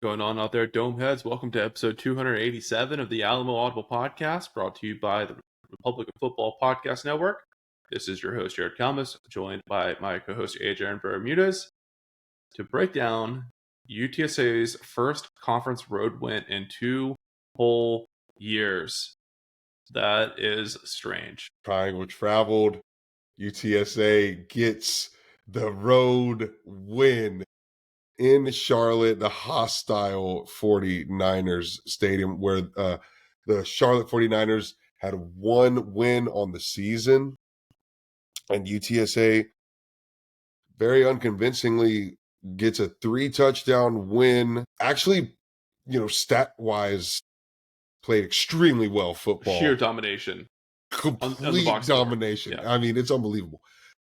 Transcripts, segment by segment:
Going on out there, Dome Heads? Welcome to episode 287 of the Alamodome podcast, brought to you by the Republic of Football Podcast Network. This is your host, Jared Kalmus, joined by my co-host, Adrian Bermudez, to break down UTSA's first conference road win in 2 whole years. That is strange. Triangle traveled. UTSA gets the road win in Charlotte, the hostile 49ers stadium, where the Charlotte 49ers had one win on the season, and UTSA very unconvincingly gets a 3-touchdown win. Actually, stat-wise, played extremely well football. Sheer domination. Complete domination. Yeah. I mean, it's unbelievable.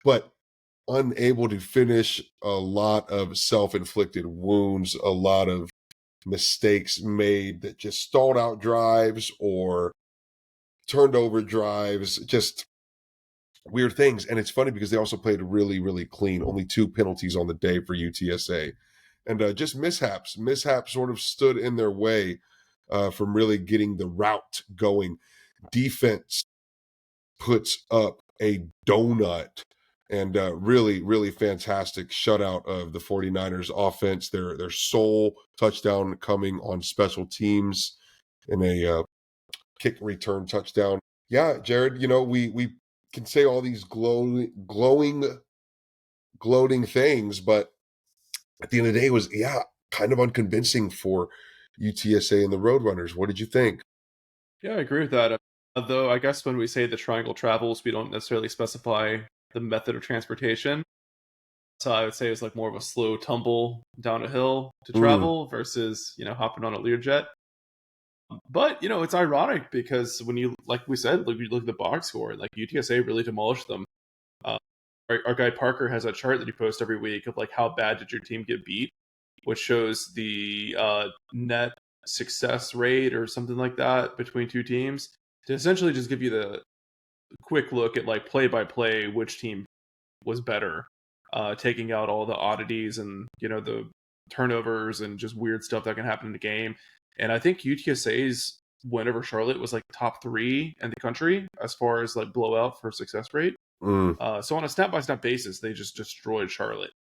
But unable to finish, a lot of self-inflicted wounds, a lot of mistakes made that just stalled out drives or turned over drives, just weird things. And it's funny because they also played really, really clean. Only 2 penalties on the day for UTSA. And just mishaps sort of stood in their way from really getting the route going. Defense puts up a donut. And really, really fantastic shutout of the 49ers offense. Their sole touchdown coming on special teams in a kick return touchdown. Yeah, Jared, we can say all these gloating things, but at the end of the day, it was, kind of unconvincing for UTSA and the Roadrunners. What did you think? Yeah, I agree with that. Though I guess when we say the triangle travels, we don't necessarily specify the method of transportation. So I would say it's like more of a slow tumble down a hill to travel versus, hopping on a Learjet. But, it's ironic because when you, like we said, you look at the box score, like UTSA really demolished them. Our guy Parker has a chart that he posts every week of like how bad did your team get beat, which shows the net success rate or something like that between 2 teams to essentially just give you the quick look at like play by play which team was better, taking out all the oddities and the turnovers and just weird stuff that can happen in the game. And I think UTSA's win over Charlotte was like top 3 in the country as far as like blowout for success rate. So on a snap by snap basis, they just destroyed Charlotte.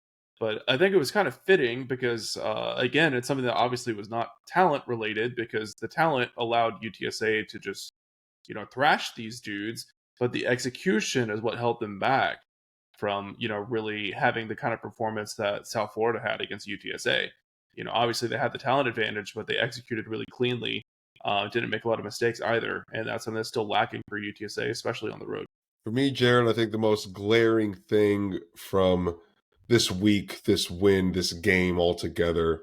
But I think it was kind of fitting because again, it's something that obviously was not talent related, because the talent allowed UTSA to just thrash these dudes. But the execution is what held them back from, really having the kind of performance that South Florida had against UTSA. Obviously they had the talent advantage, but they executed really cleanly. Didn't make a lot of mistakes either. And that's something that's still lacking for UTSA, especially on the road. For me, Jared, I think the most glaring thing from this week, this win, this game altogether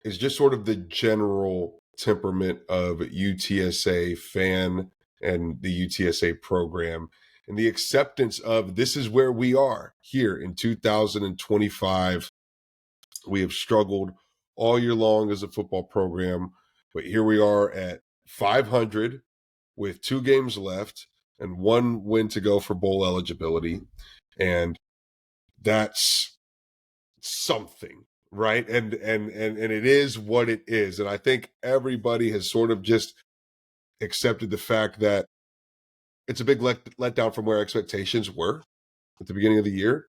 is just sort of the general temperament of UTSA fan and the UTSA program, and the acceptance of this is where we are here in 2025. We have struggled all year long as a football program, but here we are at 500 with 2 games left and 1 win to go for bowl eligibility. And that's something, right? And it is what it is. And I think everybody has sort of just accepted the fact that it's a big letdown from where expectations were at the beginning of the year.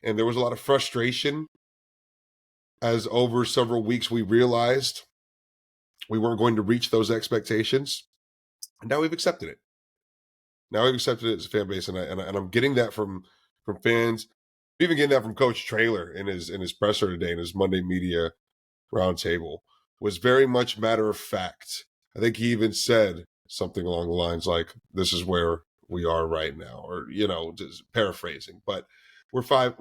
And there was a lot of frustration as over several weeks we realized we weren't going to reach those expectations. And now we've accepted it. Now we've accepted it as a fan base. And I'm getting that from fans. I'm even getting that from Coach Traylor in his presser today, in his Monday media roundtable. Was very much matter of fact. I think he even said something along the lines like, this is where we are right now, or, just paraphrasing. But we're 5-5.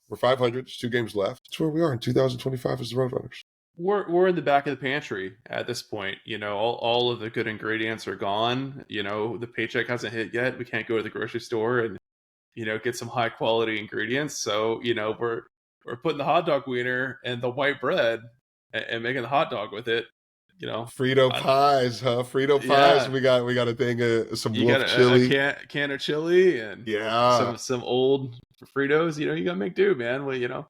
We're 500. There's 2 games left. That's where we are in 2025 as the Roadrunners. We're in the back of the pantry at this point. All of the good ingredients are gone. The paycheck hasn't hit yet. We can't go to the grocery store and get some high quality ingredients. So we're putting the hot dog wiener and the white bread and making the hot dog with it. Frito pies, huh? Frito pies. Yeah. We got a thing of some wolf chili, a can of chili, and some old Fritos. You gotta make do, man. Well,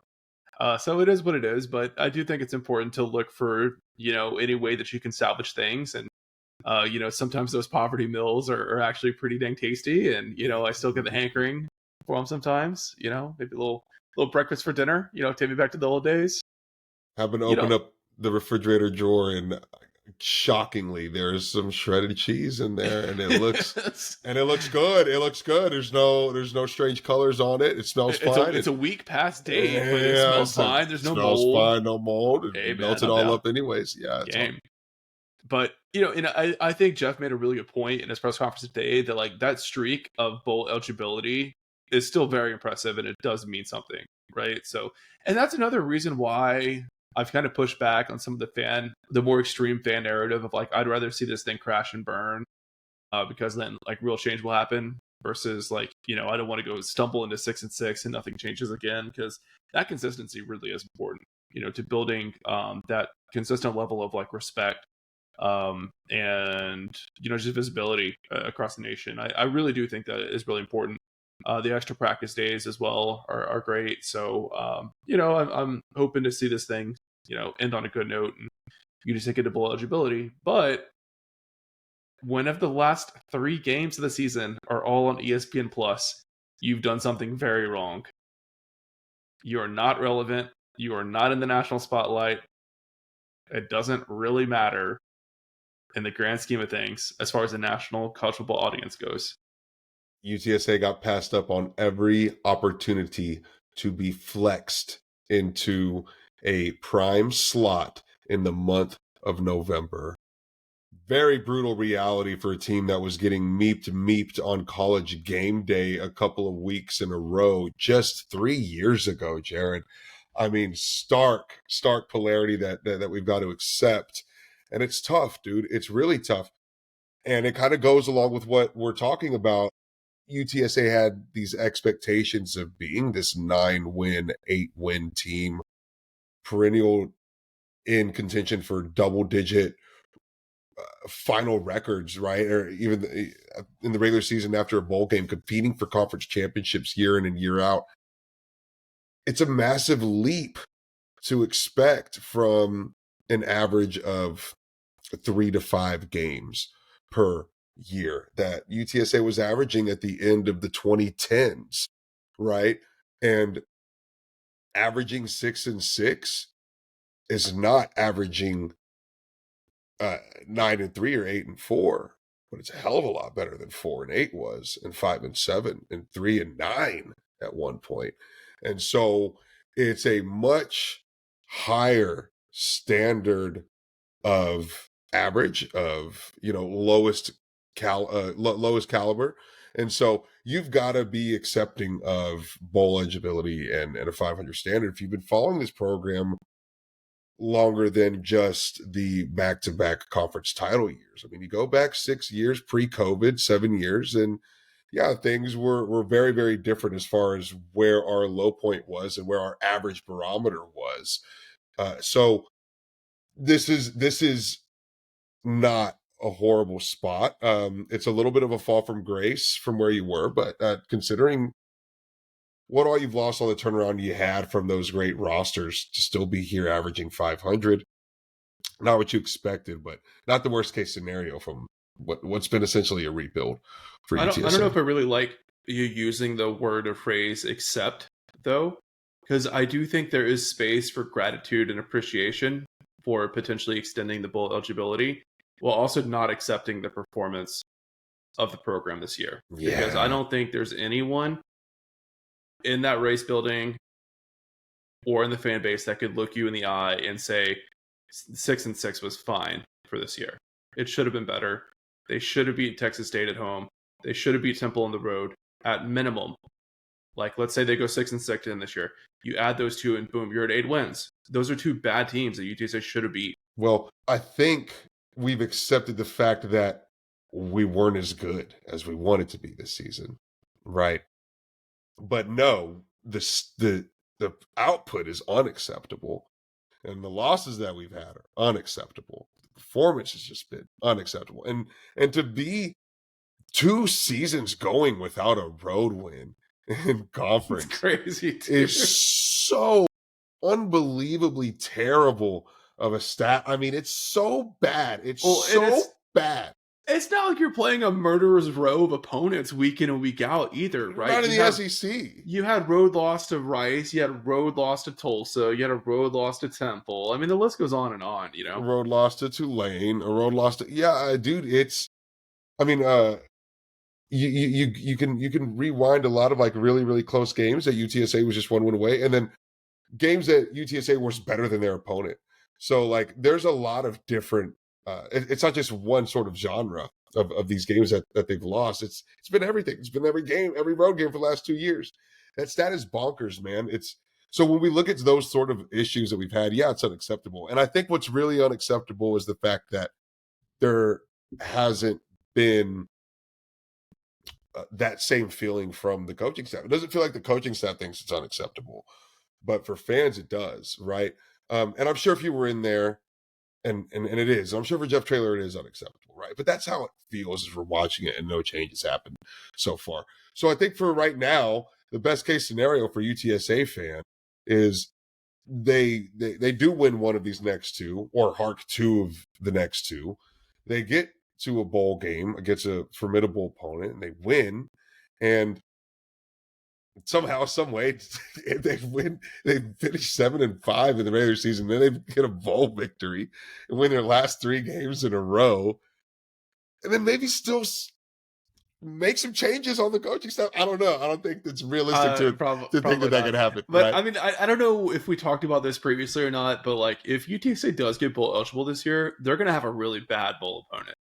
So it is what it is, but I do think it's important to look for, any way that you can salvage things. And, sometimes those poverty meals are actually pretty dang tasty. And, I still get the hankering for them sometimes, maybe a little breakfast for dinner, take me back to the old days. Happen to You open know, up the refrigerator drawer and shockingly there's some shredded cheese in there and it looks good. It looks good. There's no strange colors on it. It smells fine. it's a week past date, but it Yeah, smells fine. There's no smells mold. fine, no mold. Hey It man, melted I'm all down. up anyways. Yeah, it's all Game. But and I think Jeff made a really good point in his press conference today that like that streak of bowl eligibility is still very impressive and it does mean something, right? So, and that's another reason why I've kind of pushed back on some of the more extreme fan narrative of like I'd rather see this thing crash and burn, because then like real change will happen versus like I don't want to go stumble into 6-6 and nothing changes again, because that consistency really is important, to building that consistent level of like respect, and just visibility across the nation. I really do think that is really important. The extra practice days as well are great. So I'm hoping to see this thing end on a good note and you just get to bowl eligibility. But when of the last 3 games of the season are all on ESPN Plus, you've done something very wrong. You are not relevant. You are not in the national spotlight. It doesn't really matter in the grand scheme of things as far as the national college football audience goes. UTSA got passed up on every opportunity to be flexed into a prime slot in the month of November. Very brutal reality for a team that was getting meeped on college game day a couple of weeks in a row just 3 years ago, Jared. I mean, stark polarity that we've got to accept. And it's tough, dude. It's really tough. And it kind of goes along with what we're talking about. UTSA had these expectations of being this 9-win, 8-win team, perennial in contention for double-digit final records, right? Or even in the regular season after a bowl game, competing for conference championships year in and year out. It's a massive leap to expect from an average of 3 to 5 games per year that UTSA was averaging at the end of the 2010s, right? And averaging 6-6 is not averaging 9-3 or 8-4, but it's a hell of a lot better than 4-8 was, and 5-7, and 3-9 at one point. And so it's a much higher standard of average of lowest lowest caliber. And so you've got to be accepting of bowl eligibility and a 500 standard if you've been following this program longer than just the back-to-back conference title years. I mean, you go back 6 years pre-COVID, 7 years, and yeah, things were very, very different as far as where our low point was and where our average barometer was. So this is not a horrible spot. It's a little bit of a fall from grace from where you were, but considering what all you've lost, all the turnaround you had from those great rosters, to still be here averaging 500, not what you expected, but not the worst case scenario from what's been essentially a rebuild for I don't know UTSA. if I really like you using the word or phrase "accept" though, because I do think there is space for gratitude and appreciation for potentially extending the bowl eligibility while also not accepting the performance of the program this year. Because I Yeah. don't think there's anyone in that race building or in the fan base that could look you in the eye and say 6-6 was fine for this year. It should have been better. They should have beat Texas State at home. They should have beat Temple on the road at minimum. Like, let's say they go 6-6 in this year. You add those two, and boom, you're at 8 wins. Those are two bad teams that UTSA should have beat. Well, I think we've accepted the fact that we weren't as good as we wanted to be this season, right? But no, the output is unacceptable, and the losses that we've had are unacceptable. The performance has just been unacceptable, and to be 2 seasons going without a road win in It's conference crazy, is dude. so unbelievably terrible of a stat. I mean, it's so bad. It's Well, and so bad. it's not like you're playing a murderer's row of opponents week in and week out either, right? Not in the SEC. You had road loss to Rice, you had road loss to Tulsa, you had a road loss to Temple. I mean, the list goes on and on, you A know. road loss to Tulane. A road loss to dude. It's. I mean, you can rewind a lot of like really really close games that UTSA was just one win away, and then games that UTSA was better than their opponent. So like there's a lot of different it's not just one sort of genre of these games that they've lost. It's been everything. It's been every game, every road game for the last 2 years. That stat is bonkers, man. It's so when we look at those sort of issues that we've had, yeah, it's unacceptable. And I think what's really unacceptable is the fact that there hasn't been that same feeling from the coaching staff. It doesn't feel like the coaching staff thinks it's unacceptable, but for fans, it does, right? And I'm sure if you were in there, and it is, I'm sure for Jeff Traylor, it is unacceptable, right? But that's how it feels as we're watching it, and no changes happened so far. So I think for right now, the best case scenario for UTSA fan is they do win one of these next two, or hark two of the next two. They get to a bowl game against a formidable opponent, and they win, and somehow, some way, they win. They finish 7-5 in the regular season. Then they get a bowl victory and win their last 3 games in a row, and then maybe still make some changes on the coaching staff. I don't know. I don't think it's realistic to think Probably that not. could happen. But Right? I mean, I don't know if we talked about this previously or not, but like if UTSA does get bowl eligible this year, they're going to have a really bad bowl opponent.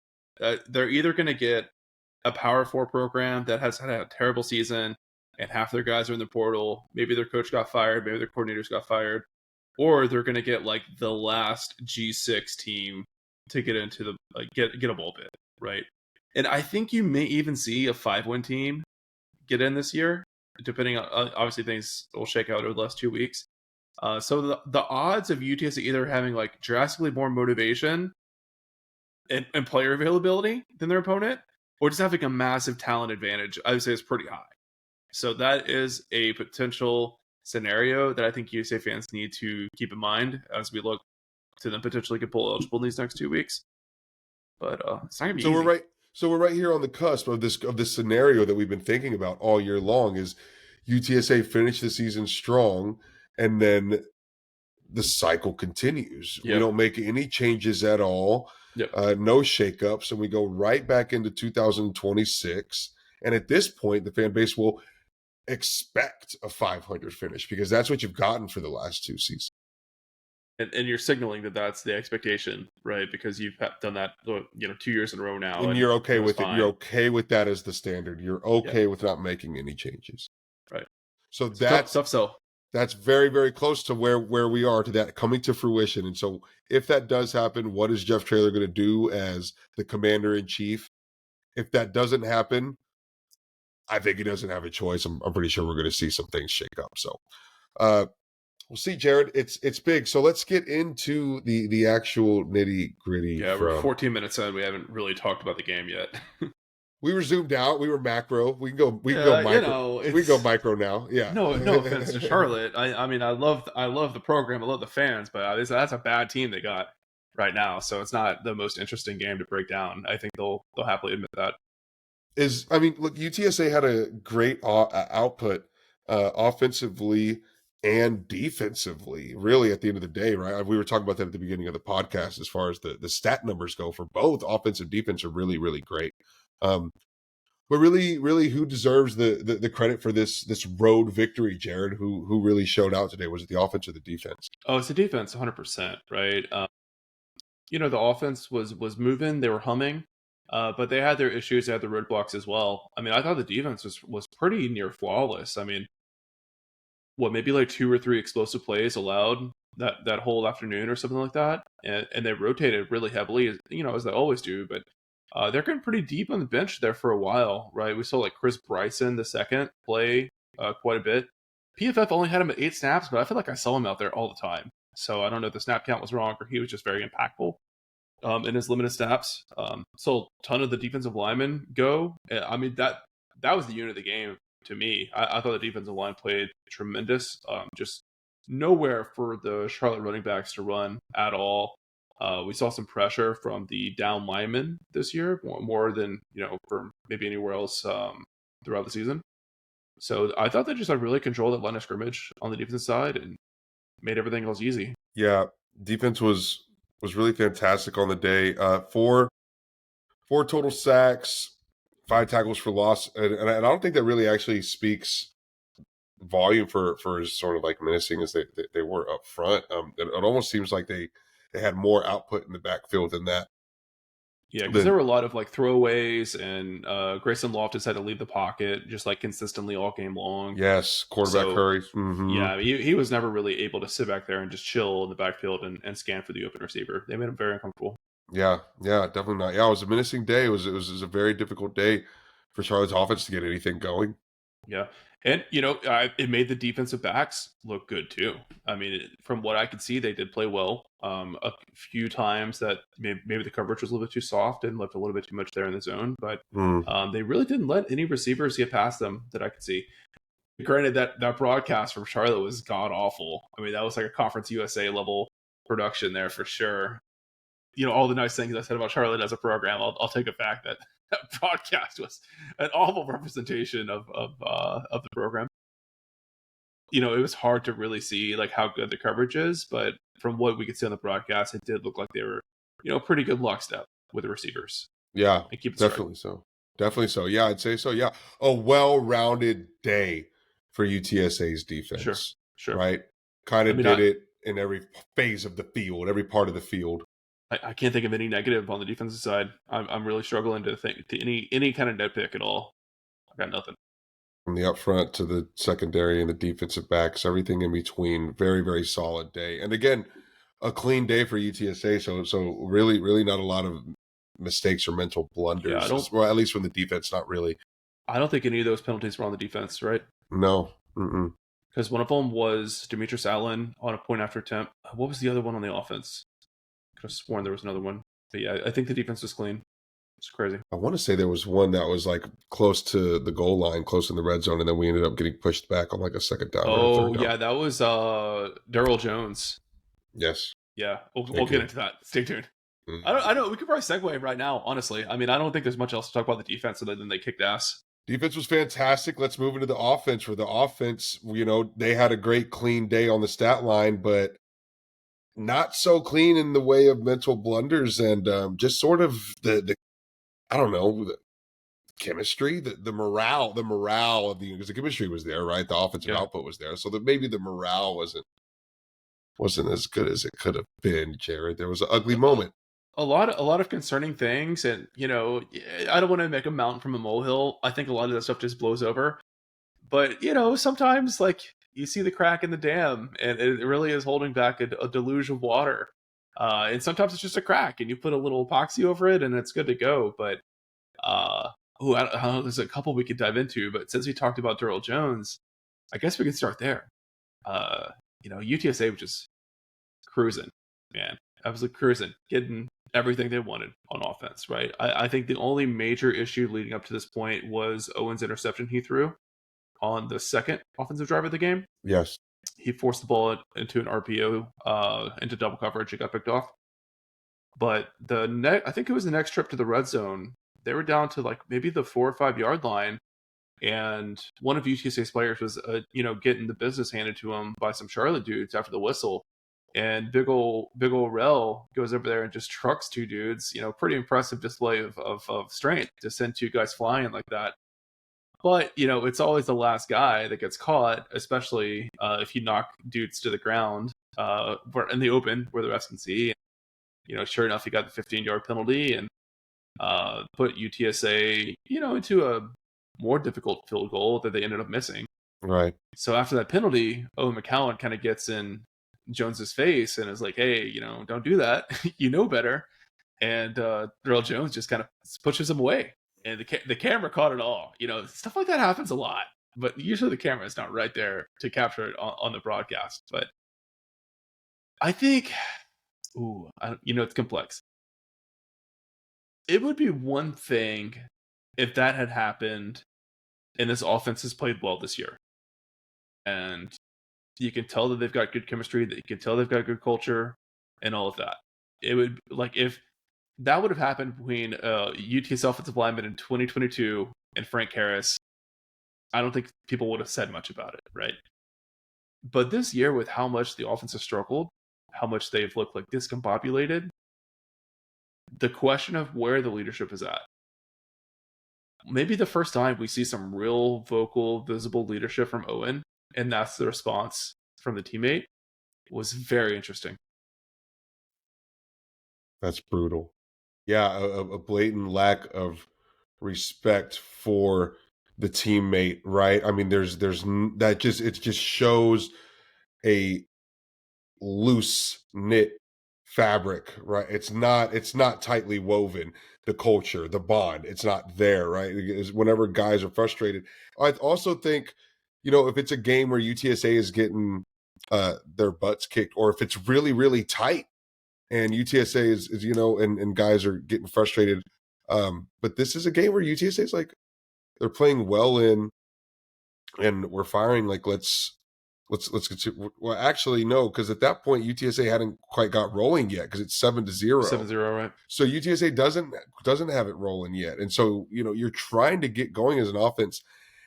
They're either going to get a Power Four program that has had a terrible season and half their guys are in the portal. Maybe their coach got fired, maybe their coordinators got fired, or they're going to get like the last G6 team to get into the get a bowl bid, right? And I think you may even see a 5-win team get in this year, depending on obviously things will shake out over the last 2 weeks. So the odds of UTSA either having like drastically more motivation and player availability than their opponent, or just having a massive talent advantage, I would say is pretty high. So that is a potential scenario that I think USA fans need to keep in mind as we look to them potentially get bowl eligible in these next 2 weeks. But it's not gonna be So easy. we're right. So we're right here on the cusp of this scenario that we've been thinking about all year long. Is UTSA finish the season strong, and then the cycle continues. Yep. We don't make any changes at all, Yep. no shakeups, and we go right back into 2026. And at this point, the fan base will expect a 500 finish because that's what you've gotten for the last 2 seasons. And you're signaling that that's the expectation, right? Because you've done that, 2 years in a row now, And you're okay with it. fine. You're okay with that as the standard. You're okay with not making any changes. Right. So It's that's tough sell. That's very, very close to where we are to that coming to fruition. And so if that does happen, what is Jeff Traylor going to do as the commander in chief? If that doesn't happen, I think he doesn't have a choice. I'm pretty sure we're going to see some things shake up. So we'll see, Jared. It's big. So let's get into the actual nitty gritty. Yeah, we're 14 minutes in. We haven't really talked about the game yet. We were zoomed out. We were macro. We can go micro. We can go micro now. Yeah. No offense to Charlotte. I mean, I love the program. I love the fans, but that's a bad team they got right now. So it's not the most interesting game to break down. I think they'll happily admit that. Look, UTSA had a great output offensively and defensively, really, at the end of the day, right? We were talking about that at the beginning of the podcast as far as the stat numbers go for both offense and defense are really, really great. But really, really, who deserves the credit for this road victory, Jared? Who really showed out today? Was it the offense or the defense? Oh, it's the defense, 100%, right? The offense was moving, they were humming, but they had their issues, they had the roadblocks as well. I mean, I thought the defense was pretty near flawless. I mean, maybe like 2 or 3 explosive plays allowed that whole afternoon or something like that, and they rotated really heavily, as they always do. But they're getting pretty deep on the bench there for a while, right? We saw like Chris Bryson the second play quite a bit. PFF only had him at 8 snaps, but I feel like I saw him out there all the time. So I don't know if the snap count was wrong or he was just very impactful in his limited snaps. So a ton of the defensive linemen go. I mean, that was the unit of the game to me. I thought the defensive line played tremendous. Just nowhere for the Charlotte running backs to run at all. We saw some pressure from the down linemen this year, more than from maybe anywhere else throughout the season. So I thought they just had really controlled that line of scrimmage on the defensive side and made everything else easy. Yeah, defense was really fantastic on the day. Four total sacks, 5 tackles for loss, and I don't think that really actually speaks volume for as sort of like menacing as they were up front. It almost seems like they had more output in the backfield than that. Yeah, because there Then were a lot of like throwaways, and Grayson Loftus had to leave the pocket just like consistently all game long. yes, quarterback So hurries. Mm-hmm. yeah, he was never really able to sit back there and just chill in the backfield and scan for the open receiver. They made him very uncomfortable. Yeah, definitely not. Yeah, it was a menacing day. It was a very difficult day for Charlotte's offense to get anything going. Yeah, and it made the defensive backs look good too. I mean, from what I could see, they did play well. A few times that maybe the coverage was a little bit too soft and left a little bit too much there in the zone, but Mm. they really didn't let any receivers get past them that I could see. Granted, that broadcast from Charlotte was god awful. I mean, that was like a Conference USA level production there for sure. All the nice things I said about Charlotte as a program, I'll take it back. That broadcast was an awful representation of the program. It was hard to really see like how good the coverage is, but from what we could see on the broadcast, it did look like they were, pretty good lockstep with the receivers Yeah, and keep it straight. definitely so. Definitely so. Yeah, I'd say so. Yeah, a well-rounded day for UTSA's Sure, defense, sure. right? Kind I of mean, did it in every phase of the field, every part of the field. I can't think of any negative on the defensive side. I'm really struggling to think to any kind of nitpick at all. I got nothing. From the up front to the secondary and the defensive backs, everything in between. Very, very solid day. And again, a clean day for UTSA. So really, really not a lot of mistakes or mental Yeah, blunders. Well, at least from the defense, not really. I don't think any of those penalties were on the defense, right? No. Mm-mm. Because one of them was Demetrius Allen on a point after attempt. What was the other one on the offense? Could have sworn there was another one. But yeah, I think the defense was clean. It's crazy. I want to say there was one that was like close to the goal line, close in the red zone, and then we ended up getting pushed back on like a second down or a Oh third down. yeah, that was Daryl Jones. Yes. Yeah, we'll Thank get you. into that. Stay tuned. Mhm. I know we could probably segue right now. Honestly, I mean, I don't think there's much else to talk about the defense other than they kicked ass. Defense was fantastic. Let's move into the offense. For the offense, they had a great clean day on the stat line, but not so clean in the way of mental blunders and just sort of the I don't know, the chemistry, the morale of the because the chemistry was there, right? The offensive Yeah, output was there, so that maybe the morale wasn't as good as it could have been. Jared, there was an ugly moment. a lot of concerning things, and I don't want to make a mountain from a molehill. I think a lot of that stuff just blows over. But sometimes like you see the crack in the dam, and it really is holding back a deluge of water. And sometimes it's just a crack, and you put a little epoxy over it, and it's good to go. But I don't know. There's a couple we could dive into, but since we talked about Daryl Jones, I guess we can start there. UTSA was just cruising, man. Absolutely cruising, getting everything they wanted on offense. Right. I think the only major issue leading up to this point was Owen's interception he threw on the second offensive drive of the game. Yes. He forced the ball into an RPO, into double coverage. It got picked off. But I think it was the next trip to the red zone. They were down to like maybe the 4 or 5 yard line, and one of UTSA's players was, getting the business handed to him by some Charlotte dudes after the whistle. And big ol' Rel goes over there and just trucks two dudes. Pretty impressive display of strength to send two guys flying like that. But it's always the last guy that gets caught, especially if you knock dudes to the ground in the open where the refs can see. Sure enough, he got the 15-yard penalty and put UTSA, into a more difficult field goal that they ended up missing. Right. So after that penalty, Owen McCowan kind of gets in Jones's face and is like, "Hey, don't do that. You know better." And Darrell Jones just kind of pushes him away. And the camera caught it all. Stuff like that happens a lot, but usually the camera is not right there to capture it on the broadcast. But I think, it's complex. It would be one thing if that had happened and this offense has played well this year. And You can tell that they've got good chemistry, that you can tell they've got good culture, and all of that. It would like if that would have happened between UTS offensive lineman in 2022 and Frank Harris. I don't think people would have said much about it, right? But this year, with how much the offense has struggled, how much they've looked like discombobulated, the question of where the leadership is at. Maybe the first time we see some real vocal, visible leadership from Owen, and that's the response from the teammate, was very interesting. That's brutal. Yeah, a blatant lack of respect for the teammate, right? I mean, that just it just shows a loose knit fabric, right? It's not tightly woven. The culture, the bond, it's not there, right? Whenever guys are frustrated, I also think, if it's a game where UTSA is getting their butts kicked, or if it's really really tight and UTSA is and guys are getting frustrated. But this is a game where UTSA is like they're playing well in, and we're firing like let's get to, well, actually no, because at that point UTSA hadn't quite got rolling yet because it's 7-0. 7-0, right? So UTSA doesn't have it rolling yet, and so you're trying to get going as an offense.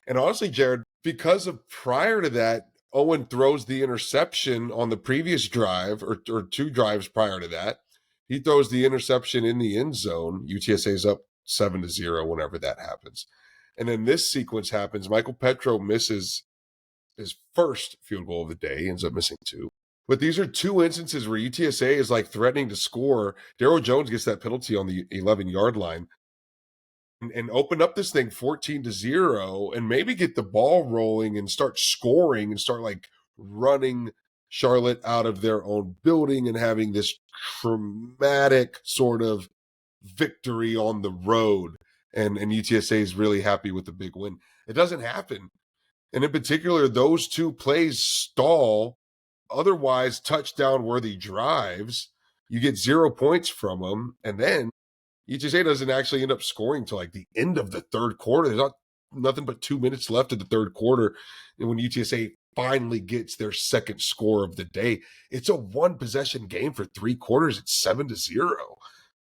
And honestly, Jared, because of prior to that, Owen throws the interception on the previous drive or two drives prior to that. He throws the interception in the end zone. UTSA's up 7-0 whenever that happens. And then this sequence happens. Michael Petro misses his first field goal of the day, ends up missing two. But these are two instances where UTSA is like threatening to score. Daryl Jones gets that penalty on the 11-yard line and open up this thing 14-0 and maybe get the ball rolling and start scoring and start like running Charlotte out of their own building and having this traumatic sort of victory on the road. And UTSA is really happy with the big win. It doesn't happen. And in particular, those two plays stall otherwise touchdown-worthy drives. You get 0 points from them, and then UTSA doesn't actually end up scoring till like the end of the third quarter. There's nothing but 2 minutes left of the third quarter, and when UTSA finally gets their second score of the day, it's a one-possession game for 3 quarters. It's 7-0.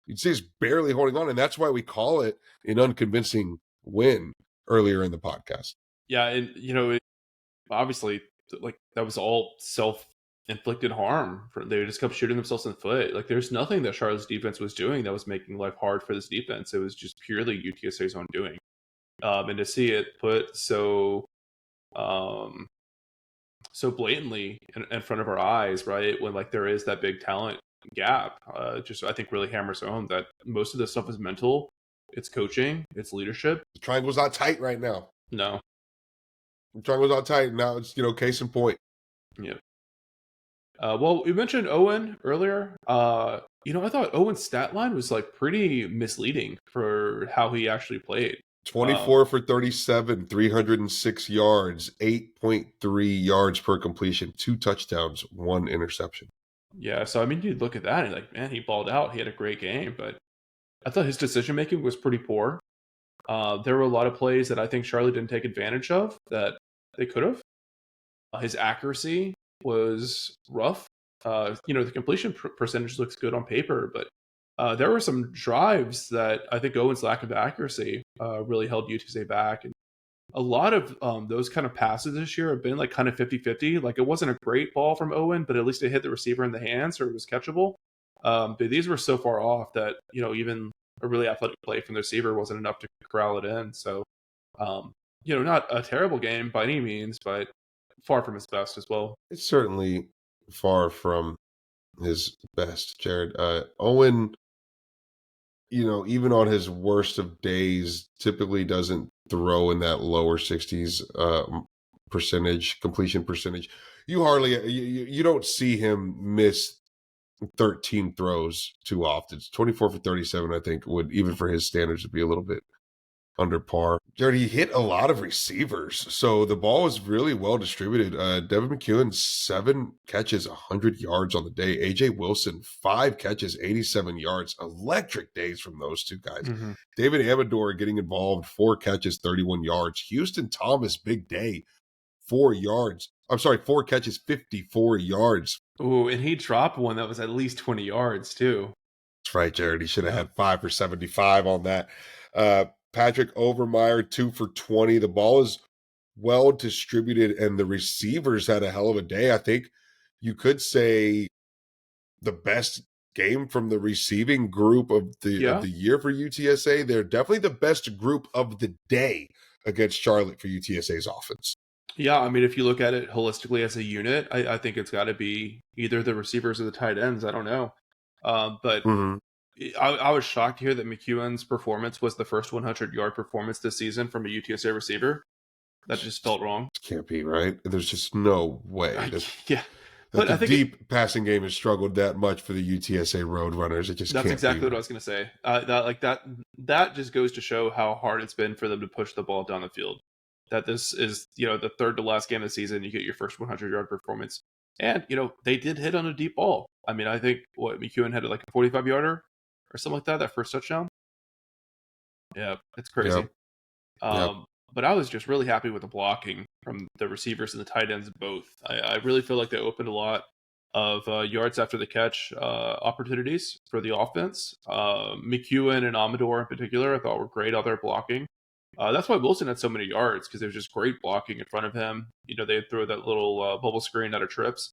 UTSA is barely holding on, and that's why we call it an unconvincing win earlier in the podcast. Yeah, and obviously, like that was all self-inflicted harm. They just kept shooting themselves in the foot. Like there's nothing that Charlotte's defense was doing that was making life hard for this defense. It was just purely UTSA's own doing. And to see it put so blatantly in front of our eyes, right, when like there is that big talent gap, just I think really hammers home that most of this stuff is mental. It's coaching. It's leadership. The triangle's not tight right now. No. The triangle's not tight. Now it's, case in point. Yeah. Well, we mentioned Owen earlier. I thought Owen's stat line was like pretty misleading for how he actually played. 24 for 37, 306 yards, 8.3 yards per completion, 2 touchdowns, 1 interception. Yeah, so I mean, you look at that and like, man, he balled out. He had a great game, but I thought his decision making was pretty poor. There were a lot of plays that I think Charlotte didn't take advantage of that they could have. His accuracy was rough. The completion percentage looks good on paper, but there were some drives that I think Owen's lack of accuracy really held UTSA back. And a lot of those kind of passes this year have been like kind of 50-50. Like it wasn't a great ball from Owen, but at least it hit the receiver in the hands or it was catchable. But these were so far off that, even a really athletic play from the receiver wasn't enough to corral it in. So, not a terrible game by any means, but far from his best as well. It's certainly far from his best, Jared. Owen, even on his worst of days, typically doesn't throw in that lower 60s completion percentage. You don't see him miss 13 throws too often. It's 24 for 37, I think, would, even for his standards, would be a little bit under par. Jared, he hit a lot of receivers, so the ball was really well distributed. Devin McEwen, 7 catches, 100 yards on the day. AJ Wilson, 5 catches, 87 yards. Electric days from those two guys. Mm-hmm. David Amador getting involved, 4 catches, 31 yards. Houston Thomas, big day, 4 yards. I'm sorry, 4 catches, 54 yards. Ooh, and he dropped one that was at least 20 yards too. That's right, Jared. He should have Yeah. had 5 for 75 on that. Patrick Overmeyer, 2 for 20. The ball is well distributed, and the receivers had a hell of a day. I think you could say the best game from the receiving group of Yeah. the year for UTSA. They're definitely the best group of the day against Charlotte for UTSA's offense. Yeah, I mean, if you look at it holistically as a unit, I think it's got to be either the receivers or the tight ends. I don't know. But Mm-hmm. I was shocked to hear that McEwen's performance was the first 100-yard performance this season from a UTSA receiver. That just felt wrong. Can't be right. There's just no way Yeah, that but the I think deep passing game has struggled that much for the UTSA Roadrunners. It just that's can't be. exactly what I was going to say. That just goes to show how hard it's been for them to push the ball down the field. That this is the third to last game of the season. You get your first 100-yard performance, and they did hit on a deep ball. I mean, I think what McEwen had like a 45-yarder or something like that. That first touchdown. Yeah, it's crazy. Yep. Yep. But I was just really happy with the blocking from the receivers and the tight ends both. I really feel like they opened a lot of yards after the catch opportunities for the offense. McEwen and Amador in particular, I thought were great out there blocking. That's why Wilson had so many yards, because there was just great blocking in front of him. They'd throw that little bubble screen out of trips,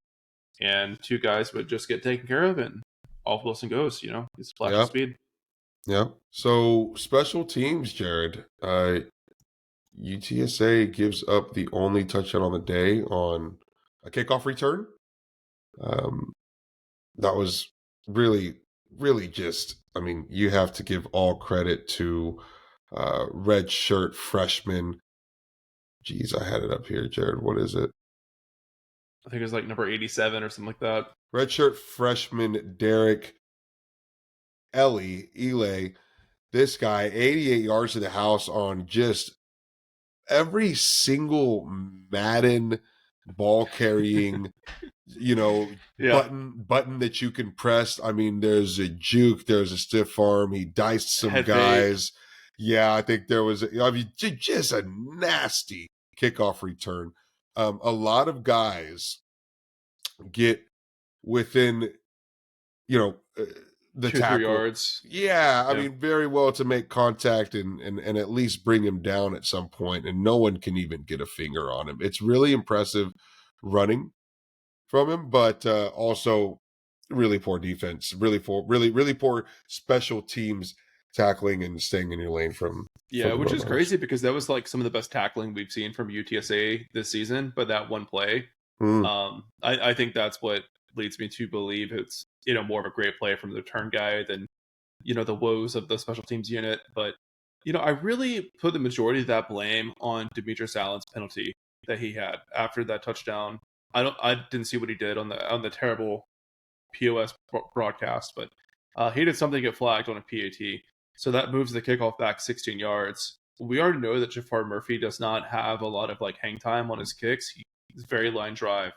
and two guys would just get taken care of, and off Wilson goes. He's flash of Yep. speed. Yep. So special teams, Jared. UTSA gives up the only touchdown on the day on a kickoff return. That was really, really just, I mean, you have to give all credit to red shirt freshman. Geez, I had it up here, Jared. What is it? I think it was like number 87 or something like that. Red shirt freshman Derek Eli. This guy, 88 yards to the house on just every single Madden ball carrying, Yeah, button that you can press. I mean, there's a juke, there's a stiff arm. He diced some head guys. Yeah, I think there was. Just a nasty kickoff return. A lot of guys get within, you know, uh, the 2-3 tackle. yards. Yeah, I Yeah. mean, very well to make contact and at least bring him down at some point, and no one can even get a finger on him. It's really impressive running from him, but also really poor defense, really poor special teams tackling and staying in your lane from Yeah, the which is Roadrunners. crazy because that was like some of the best tackling we've seen from UTSA this season. But that one play, Mm, I think that's what leads me to believe it's more of a great play from the return guy than the woes of the special teams unit. But I really put the majority of that blame on Demetrius Allen's penalty that he had after that touchdown. I didn't see what he did on the terrible POS broadcast, but he did something get flagged on a PAT. So that moves the kickoff back 16 yards. We already know that Jafar Murphy does not have a lot of like hang time on his kicks. He's very line drive.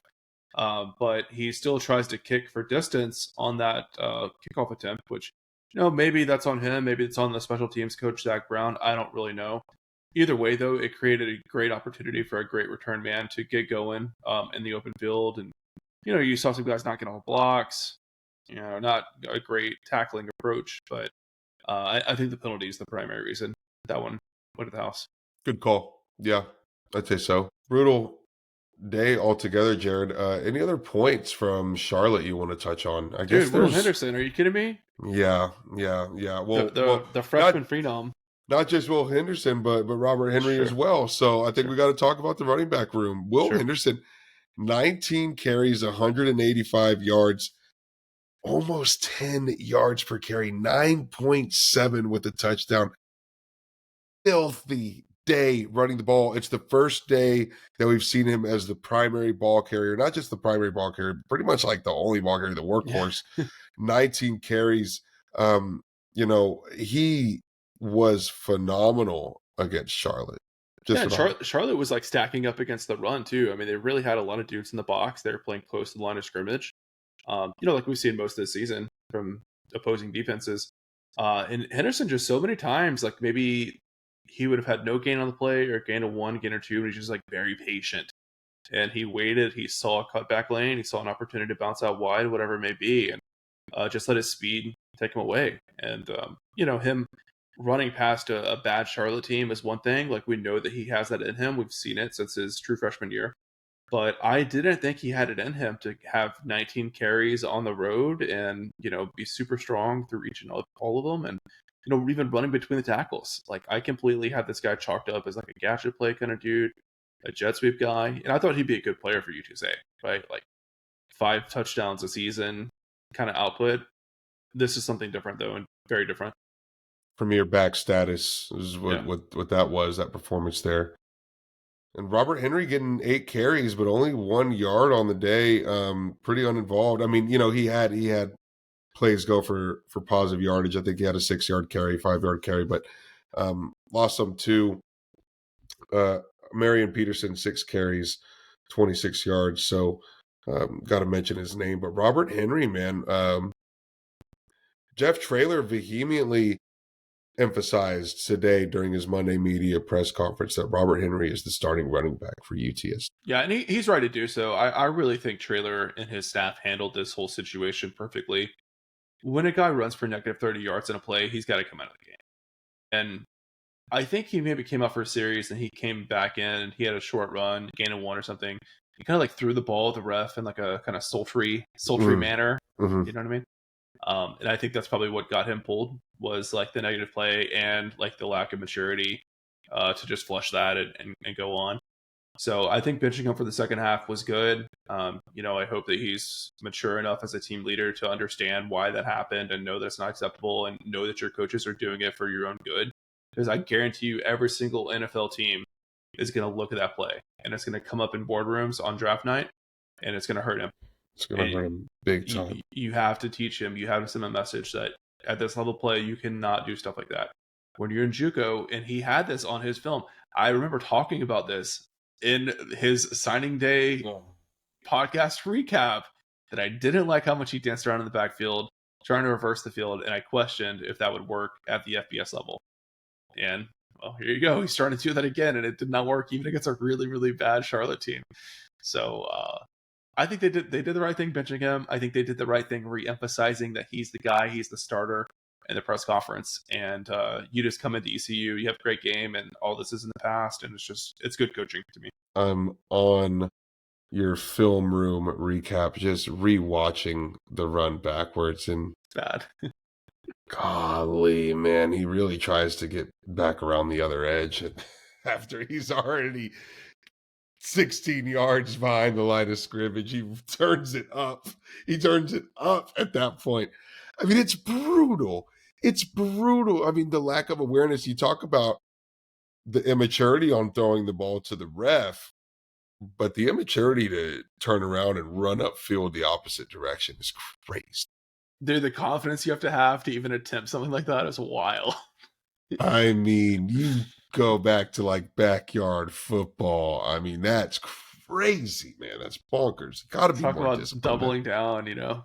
But he still tries to kick for distance on that kickoff attempt, which, maybe that's on him. Maybe it's on the special teams coach, Zach Brown. I don't really know. Either way, though, it created a great opportunity for a great return man to get going in the open field. And, you saw some guys knocking off blocks, not a great tackling approach. But I think the penalty is the primary reason that one went to the house. good call. Yeah, I'd say so. Brutal day altogether, Jared. Any other points from Charlotte you want to touch on? I guess Dude, Will there's. Henderson, are you kidding me? Yeah. Well, The freshman phenom. not just Will Henderson, but Robert Henry as well. So I think we got to talk about the running back room. Will Henderson, 19 carries, 185 yards, almost 10 yards per carry, 9.7 with a touchdown. Filthy day running the ball. It's the first day that we've seen him as the primary ball carrier, not just the primary ball carrier, pretty much like the only ball carrier, the workhorse. Yeah. 19 carries. He was phenomenal against Charlotte. Charlotte was like stacking up against the run too. I mean, they really had a lot of dudes in the box. They were playing close to the line of scrimmage. Like we've seen most of the season from opposing defenses. And Henderson just so many times, like maybe he would have had no gain on the play or gain of 1, gain of 2, and he's just like very patient and he waited. He saw a cutback lane. He saw an opportunity to bounce out wide, whatever it may be, and just let his speed take him away. And him running past a bad Charlotte team is one thing. Like, we know that he has that in him. We've seen it since his true freshman year. But I didn't think he had it in him to have 19 carries on the road and, be super strong through each and all of them. And, even running between the tackles. Like, I completely had this guy chalked up as like a gadget play kind of dude, a jet sweep guy. And I thought he'd be a good player for UTSA, right? Like 5 touchdowns a season kind of output. This is something different, though, and very different. Premier back status is what that was, that performance there. And Robert Henry getting 8 carries, but only 1 yard on the day. Pretty uninvolved. I mean, he had plays go for positive yardage. I think he had a 6-yard carry, 5-yard carry, but lost some too. Marion Peterson, 6 carries, 26 yards. So got to mention his name. But Robert Henry, man, Jeff Traylor vehemently emphasized today during his Monday media press conference that Robert Henry is the starting running back for UTSA. Yeah, and he's right to do so. I really think Traylor and his staff handled this whole situation perfectly. When a guy runs for negative 30 yards in a play, he's got to come out of the game. And I think he maybe came out for a series and he came back in and he had a short run, gain of 1 or something. He kind of like threw the ball at the ref in like a kind of sultry manner. Mm-hmm. You know what I mean? And I think that's probably what got him pulled, was like the negative play and like the lack of maturity to just flush that and go on. So I think benching him for the second half was good. I hope that he's mature enough as a team leader to understand why that happened and know that it's not acceptable and know that your coaches are doing it for your own good. Because I guarantee you every single NFL team is going to look at that play and it's going to come up in boardrooms on draft night and it's going to hurt him. It's going to hurt him big time. You have to teach him. You have to send him a message that at this level play, you cannot do stuff like that. When you're in JUCO, and he had this on his film, I remember talking about this in his signing day podcast recap, that I didn't like how much he danced around in the backfield, trying to reverse the field, and I questioned if that would work at the FBS level. And, well, here you go. He's starting to do that again, and it did not work even against a really, really bad Charlotte team. So, I think they did the right thing benching him. I think they did the right thing re-emphasizing that he's the guy, he's the starter in the press conference. And you just come into ECU, you have a great game, and all this is in the past, and it's good coaching to me. I'm on your film room recap, just re-watching the run backwards, and it's bad. Golly, man, he really tries to get back around the other edge after he's already 16 yards behind the line of scrimmage. He turns it up. He turns it up at that point. I mean, it's brutal. It's brutal. I mean, the lack of awareness. You talk about the immaturity on throwing the ball to the ref, but the immaturity to turn around and run upfield the opposite direction is crazy. Dude, the confidence you have to even attempt something like that is wild. I mean, you go back to like backyard football. I mean, that's crazy, man. That's bonkers. Got to be Talk more about disciplined. Doubling down,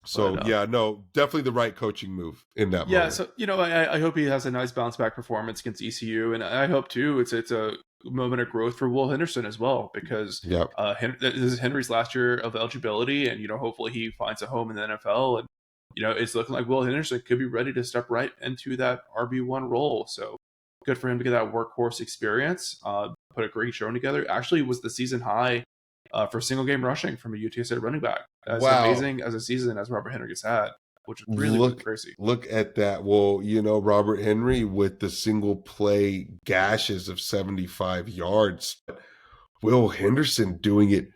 So, yeah, no, definitely the right coaching move in that moment. Yeah, so, I hope he has a nice bounce back performance against ECU. And I hope, too, it's a moment of growth for Will Henderson as well, because this is Henry's last year of eligibility. And, hopefully he finds a home in the NFL. And, it's looking like Will Henderson could be ready to step right into that RB1 role. So good for him to get that workhorse experience, put a great showing together. Actually, was the season high for single game rushing from a UTSA running back. As amazing as a season as Robert Henry has had, which is really crazy. Look at that. Well, Robert Henry with the single play gashes of 75 yards. Will Henderson doing it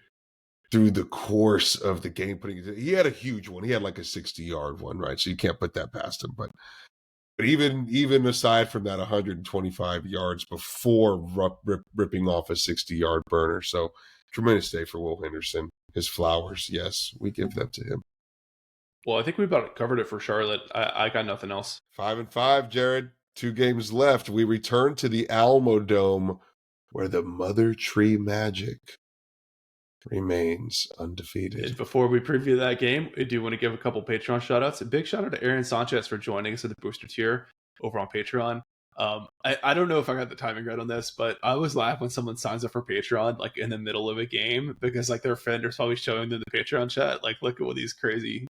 through the course of the game. He had a huge one. He had like a 60-yard one, right? So you can't put that past him. But even aside from that, 125 yards before ripping off a 60-yard burner. So tremendous day for Will Henderson. His flowers, yes, we give them to him. Well, I think we about covered it for Charlotte. I got nothing else. 5-5, Jared. 2 games left. We return to the Alamodome, where the Mother Tree Magic remains undefeated. And before we preview that game, I do want to give a couple Patreon shout outs. A big shout out to Aaron Sanchez for joining us at the booster tier over on Patreon. I don't know if I got the timing right on this, but I always laugh when someone signs up for Patreon like in the middle of a game because like their friend is probably showing them the Patreon chat. Like, look at what these crazy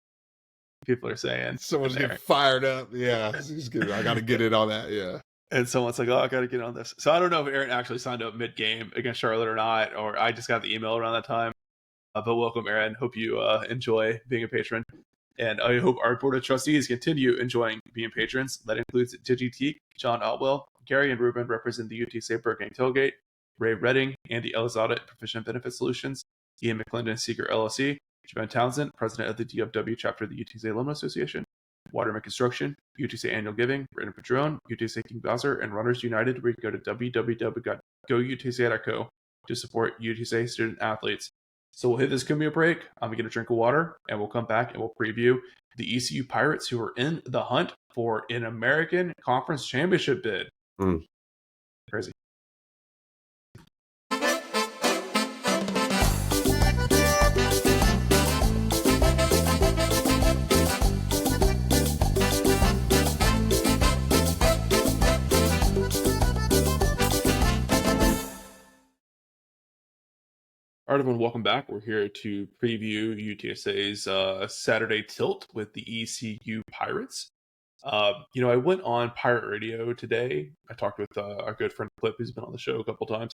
people are saying in Someone's getting there. fired up. Yeah, I got to get in on that. Yeah. And someone's like, "Oh, I got to get on this." So I don't know if Aaron actually signed up mid game against Charlotte or not, or I just got the email around that time. But welcome, Aaron. Hope you enjoy being a patron. And I hope our board of trustees continue enjoying being patrons. That includes Digiteek, John Otwell, Gary and Ruben represent the UTSA Burger Tailgate, Ray Redding, Andy Elizada at Proficient Benefit Solutions, Ian McClendon, Seeker LLC, Japan Townsend, president of the DFW chapter of the UTSA Alumni Association, Waterman Construction, UTSA Annual Giving, Brandon Padron, UTSA King Bowser, and Runners United, where you can go to www.goutsa.co to support UTSA student athletes. So we'll hit this commute break. I'm going to get a drink of water, and we'll come back and we'll preview the ECU Pirates, who are in the hunt for an American Conference Championship bid. Crazy. All right, everyone, welcome back. We're here to preview UTSA's Saturday tilt with the ECU Pirates. I went on Pirate Radio today. I talked with our good friend Clip, who's been on the show a couple times,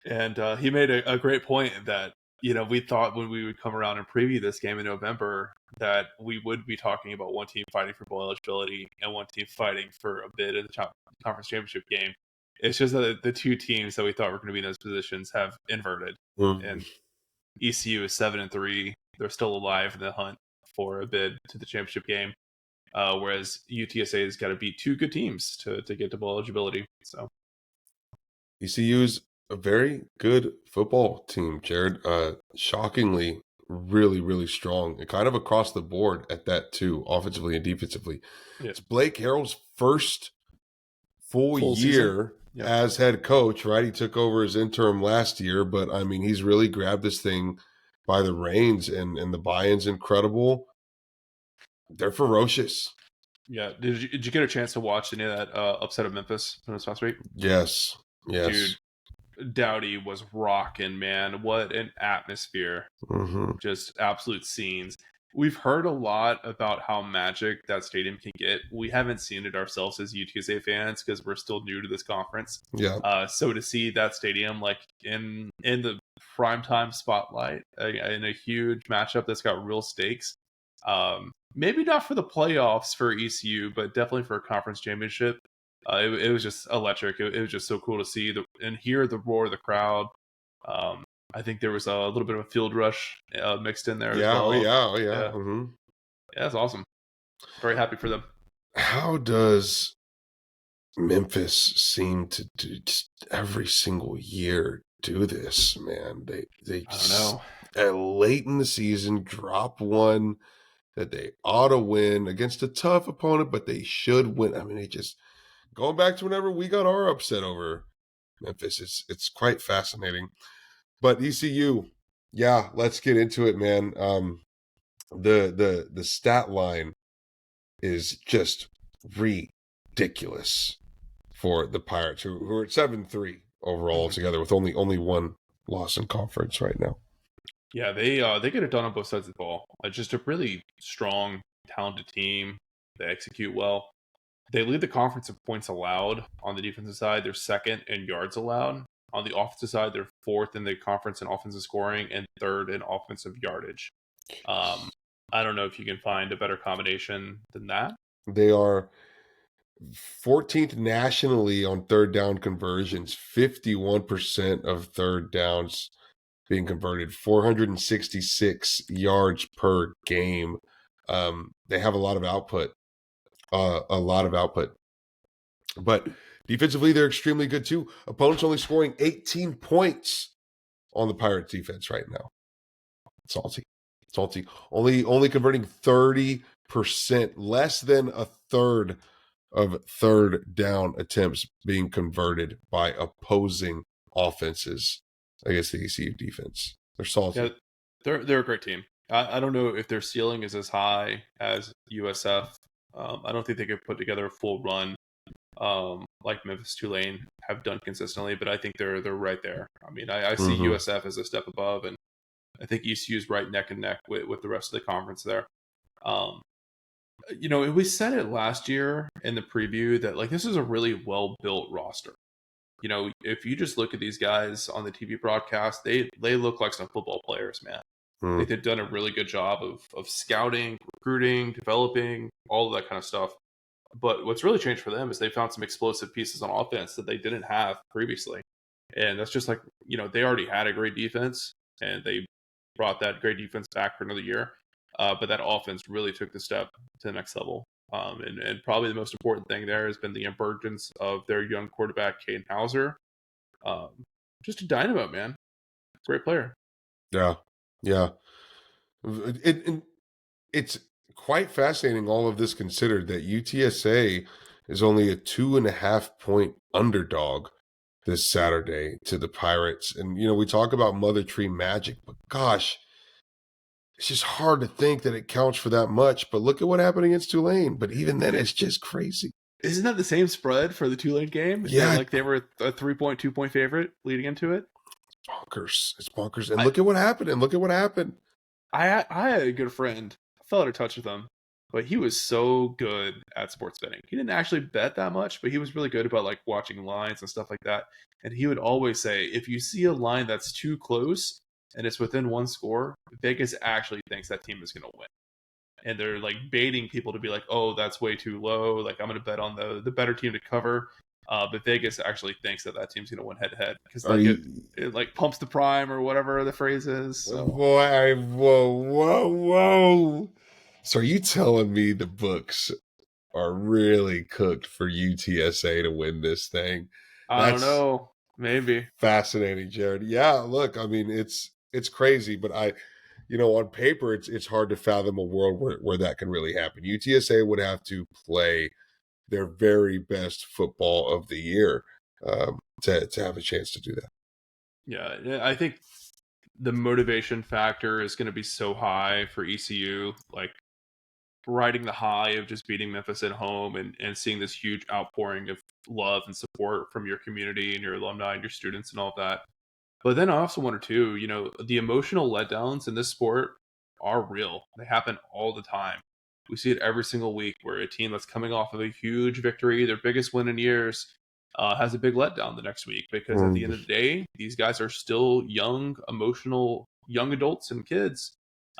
and he made a great point that we thought when we would come around and preview this game in November that we would be talking about one team fighting for bowl eligibility and one team fighting for a bid in the conference championship game. It's just that the two teams that we thought were going to be in those positions have inverted, and ECU is 7-3. They're still alive in the hunt for a bid to the championship game, whereas UTSA has got to beat two good teams to get to bowl eligibility. So ECU's a very good football team, Jared. Shockingly, really, really strong, and kind of across the board at that too, offensively and defensively. yeah. It's Blake Harrell's first full year as head coach, right? He took over as interim last year, but I mean, he's really grabbed this thing by the reins, and the buy-in's incredible. They're ferocious. Yeah. Did you get a chance to watch any of that upset of Memphis from this past week? Yes. Dude, Dowdy was rocking, man. What an atmosphere. Just absolute scenes. We've heard a lot about how magic that stadium can get. We haven't seen it ourselves as UTSA fans because we're still new to this conference. Yeah. So to see that stadium like in the primetime spotlight in a huge matchup that's got real stakes. Maybe not for the playoffs for ECU, but definitely for a conference championship. It was just electric. It was just so cool to see and hear the roar of the crowd. I think there was a little bit of a field rush mixed in there as well. Yeah. Yeah, it's awesome. Very happy for them. How does Memphis seem to do just every single year do this, man? They I don't know. Late in the season drop one that they ought to win against a tough opponent, but they should win. I mean, they just going back to whenever we got our upset over Memphis. It's quite fascinating. But ECU, yeah, let's get into it, man. The stat line is just ridiculous for the Pirates, who are at 7-3 overall together, with only one loss in conference right now. Yeah, they get it done on both sides of the ball. Just a really strong, talented team. They execute well. They lead the conference in points allowed on the defensive side. They're second in yards allowed. On the offensive side, they're fourth in the conference in offensive scoring and third in offensive yardage. I don't know if you can find a better combination than that. They are 14th nationally on third down conversions, 51% of third downs being converted, 466 yards per game. They have a lot of output. But defensively, they're extremely good too. Opponents only scoring 18 points on the Pirates defense right now. Salty. Only converting 30%, less than a third of third down attempts being converted by opposing offenses against the ECU defense. They're salty. Yeah, they're a great team. I don't know if their ceiling is as high as USF. I don't think they could put together a full run like Memphis, Tulane have done consistently, but I think they're right there. I mean, I see Mm-hmm. USF as a step above, and I think ECU is right neck and neck with the rest of the conference there. Um, we said it last year in the preview that like this is a really well built roster. If you just look at these guys on the TV broadcast, they look like some football players, man. Mm. They've done a really good job of scouting, recruiting, developing, all of that kind of stuff. But what's really changed for them is they found some explosive pieces on offense that they didn't have previously. And that's just like, they already had a great defense and they brought that great defense back for another year. But that offense really took the step to the next level. And probably the most important thing there has been the emergence of their young quarterback, Caden Hauser. Um, just a dynamo, man. Great player. Yeah. Yeah. It's quite fascinating, all of this considered, that UTSA is only a 2.5 point underdog this Saturday to the Pirates. And, we talk about Mother Tree magic, but gosh, it's just hard to think that it counts for that much. But look at what happened against Tulane. But even then, it's just crazy. Isn't that the same spread for the Tulane game? Yeah. Like they were a 3-point, 2-point favorite leading into it? Bonkers. It's bonkers. And I, look at what happened. And look at what happened. I had a good friend. I fell out of touch with him, but he was so good at sports betting. He didn't actually bet that much, but he was really good about like watching lines and stuff like that. And he would always say, if you see a line that's too close and it's within one score, Vegas actually thinks that team is going to win. And they're like baiting people to be like, oh, that's way too low. Like I'm going to bet on the better team to cover. But Vegas actually thinks that team's going to win head to head because Are like you? it like pumps the prime or whatever the phrase is. So Boy, whoa. So are you telling me the books are really cooked for UTSA to win this thing? I don't That's know, maybe. fascinating, Jared. Yeah, look, I mean, it's crazy, but on paper, it's hard to fathom a world where that can really happen. UTSA would have to play their very best football of the year to have a chance to do that. Yeah, I think the motivation factor is going to be so high for ECU, like riding the high of just beating Memphis at home and seeing this huge outpouring of love and support from your community and your alumni and your students and all of that. But then I also wonder too, the emotional letdowns in this sport are real. They happen all the time. We see it every single week where a team that's coming off of a huge victory, their biggest win in years, has a big letdown the next week because at the end of the day, these guys are still young, emotional, young adults and kids.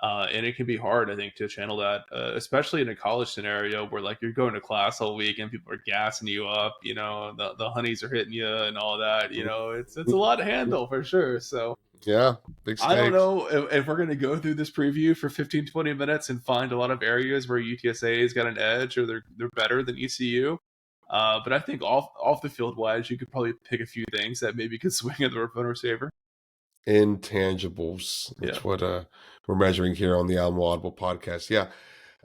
And it can be hard, I think, to channel that, especially in a college scenario where like you're going to class all week and people are gassing you up, the honeys are hitting you and all that, it's a lot to handle for sure. So Yeah, big I don't stakes. know if we're going to go through this preview for 15, 20 minutes and find a lot of areas where UTSA has got an edge or they're better than ECU. But I think off the field wise, you could probably pick a few things that maybe could swing in the runner's favor. Intangibles. Yeah. That's what we're measuring here on the Alamodome podcast. Yeah.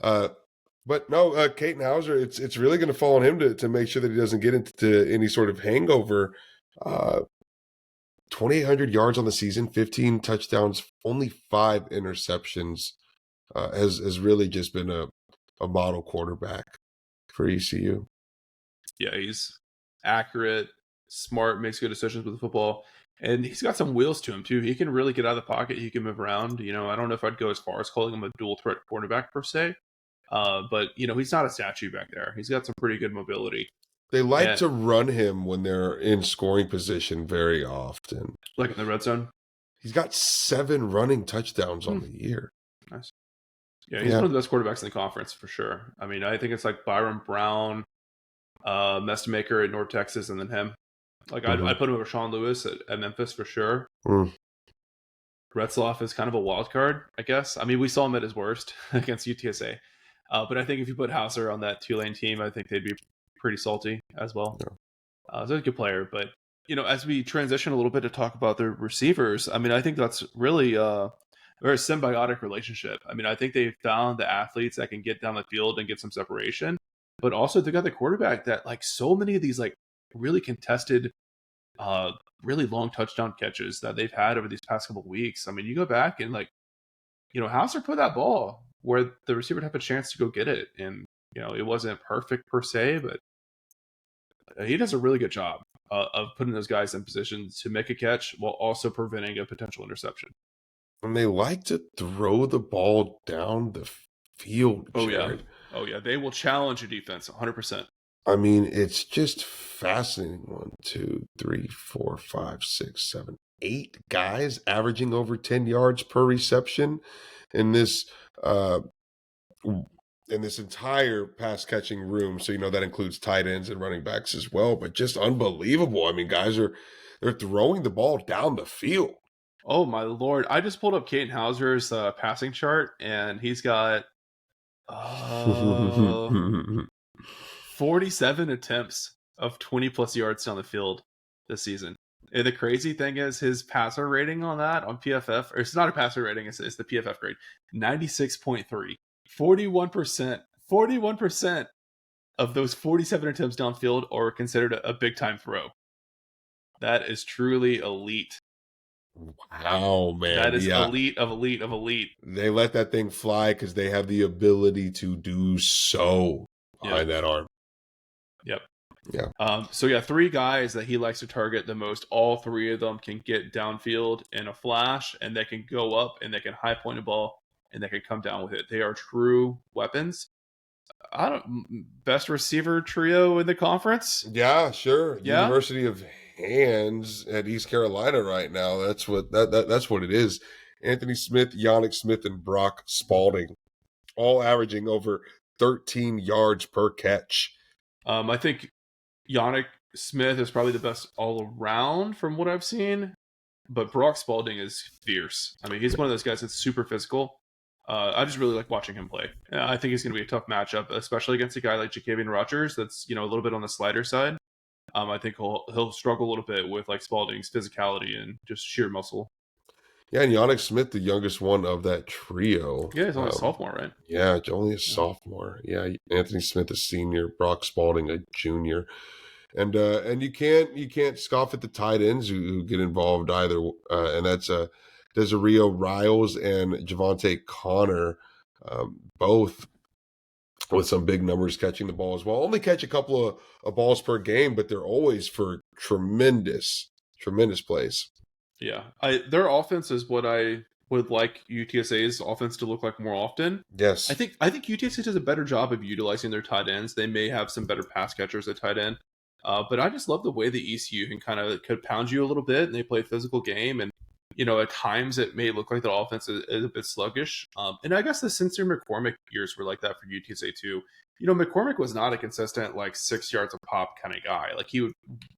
But no, Caden Hauser, it's really going to fall on him to make sure that he doesn't get into any sort of hangover. 2,800 yards on the season, 15 touchdowns, only 5 interceptions. Has really just been a model quarterback for ECU. Yeah, he's accurate, smart, makes good decisions with the football, and he's got some wheels to him too. He can really get out of the pocket. He can move around. I don't know if I'd go as far as calling him a dual threat cornerback per se, but he's not a statue back there. He's got some pretty good mobility. They like And to run him when they're in scoring position very often. like in the red zone, He's got 7 running touchdowns on the year. nice. Yeah, he's one of the best quarterbacks in the conference for sure. I mean, I think it's like Byron Brown, Mestamaker at North Texas, and then him. Like I'd put him over Sean Lewis at Memphis for sure. Retzloff is kind of a wild card, I guess. I mean, we saw him at his worst against UTSA. But I think if you put Hauser on that Tulane team, I think they'd be pretty salty as well. Yeah. So he's a good player. But, as we transition a little bit to talk about the receivers, I mean, I think that's really a very symbiotic relationship. I mean, I think they've found the athletes that can get down the field and get some separation. But also they got the quarterback that, like, so many of these, like, really contested really long touchdown catches that they've had over these past couple of weeks. I mean, you go back and like, Hauser put that ball where the receiver would have a chance to go get it. And, it wasn't perfect per se, but he does a really good job of putting those guys in positions to make a catch while also preventing a potential interception. And they like to throw the ball down the field, Oh yeah, Jared. oh yeah, they will challenge your defense 100%. I mean, it's just fascinating. 1, 2, 3, 4, 5, 6, 7, 8 guys averaging over 10 yards per reception in this uh in this entire pass catching room. So that includes tight ends and running backs as well. But just unbelievable. I mean, they're throwing the ball down the field. Oh my lord! I just pulled up Kaden Hauser's passing chart, and he's got uh 47 attempts of 20 plus yards down the field this season. And the crazy thing is his passer rating on that on PFF, or it's not a passer rating, it's the PFF grade, 96.3. 41%. 41% of those 47 attempts downfield are considered a big time throw. That is truly elite. Wow, man. That is Yeah. elite of elite of elite. They let that thing fly because they have the ability to do so behind that arm. Yep. Yeah. So yeah, 3 guys that he likes to target the most. All 3 of them can get downfield in a flash, and they can go up and they can high point a ball and they can come down with it. They are true weapons. Best receiver trio in the conference. Yeah, sure. Yeah. University of Hands at East Carolina right now. That's what that's what it is. Anthony Smith, Yannick Smith, and Brock Spalding, all averaging over 13 yards per catch. I think Yannick Smith is probably the best all around from what I've seen, but Brock Spalding is fierce. I mean, he's one of those guys that's super physical. I just really like watching him play. I think he's going to be a tough matchup, especially against a guy like Jacavian Rogers that's a little bit on the slider side. I think he'll struggle a little bit with like Spalding's physicality and just sheer muscle. Yeah, and Yannick Smith, the youngest one of that trio. Yeah, he's only a sophomore, right? Yeah, only a sophomore. Yeah, Anthony Smith, a senior, Brock Spalding, a junior. And you can't scoff at the tight ends who get involved either. And that's Desiree Riles and Javante Connor, both with some big numbers catching the ball as well. Only catch a couple of balls per game, but they're always for tremendous plays. Yeah, their offense is what I would like UTSA's offense to look like more often. Yes, I think UTSA does a better job of utilizing their tight ends. They may have some better pass catchers at tight end, but I just love the way the ECU could pound you a little bit, and they play a physical game. And at times it may look like the offense is a bit sluggish. And I guess the Sincere McCormick years were like that for UTSA too. McCormick was not a consistent like 6 yards a pop kind of guy. Like he would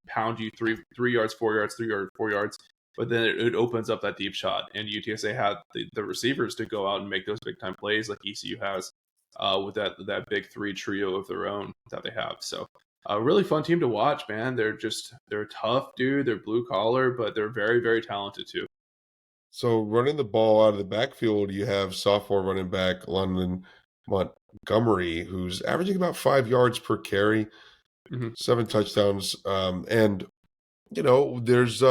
pound you 3 yards, 4 yards, 3 yards, 4 yards. But then it opens up that deep shot, and UTSA had the receivers to go out and make those big time plays like ECU has with that big 3 trio of their own that they have. So a really fun team to watch, man. They're tough, dude. They're blue collar, but they're very, very talented too. So running the ball out of the backfield, you have sophomore running back London Montgomery, who's averaging about 5 yards per carry, 7 touchdowns, and there's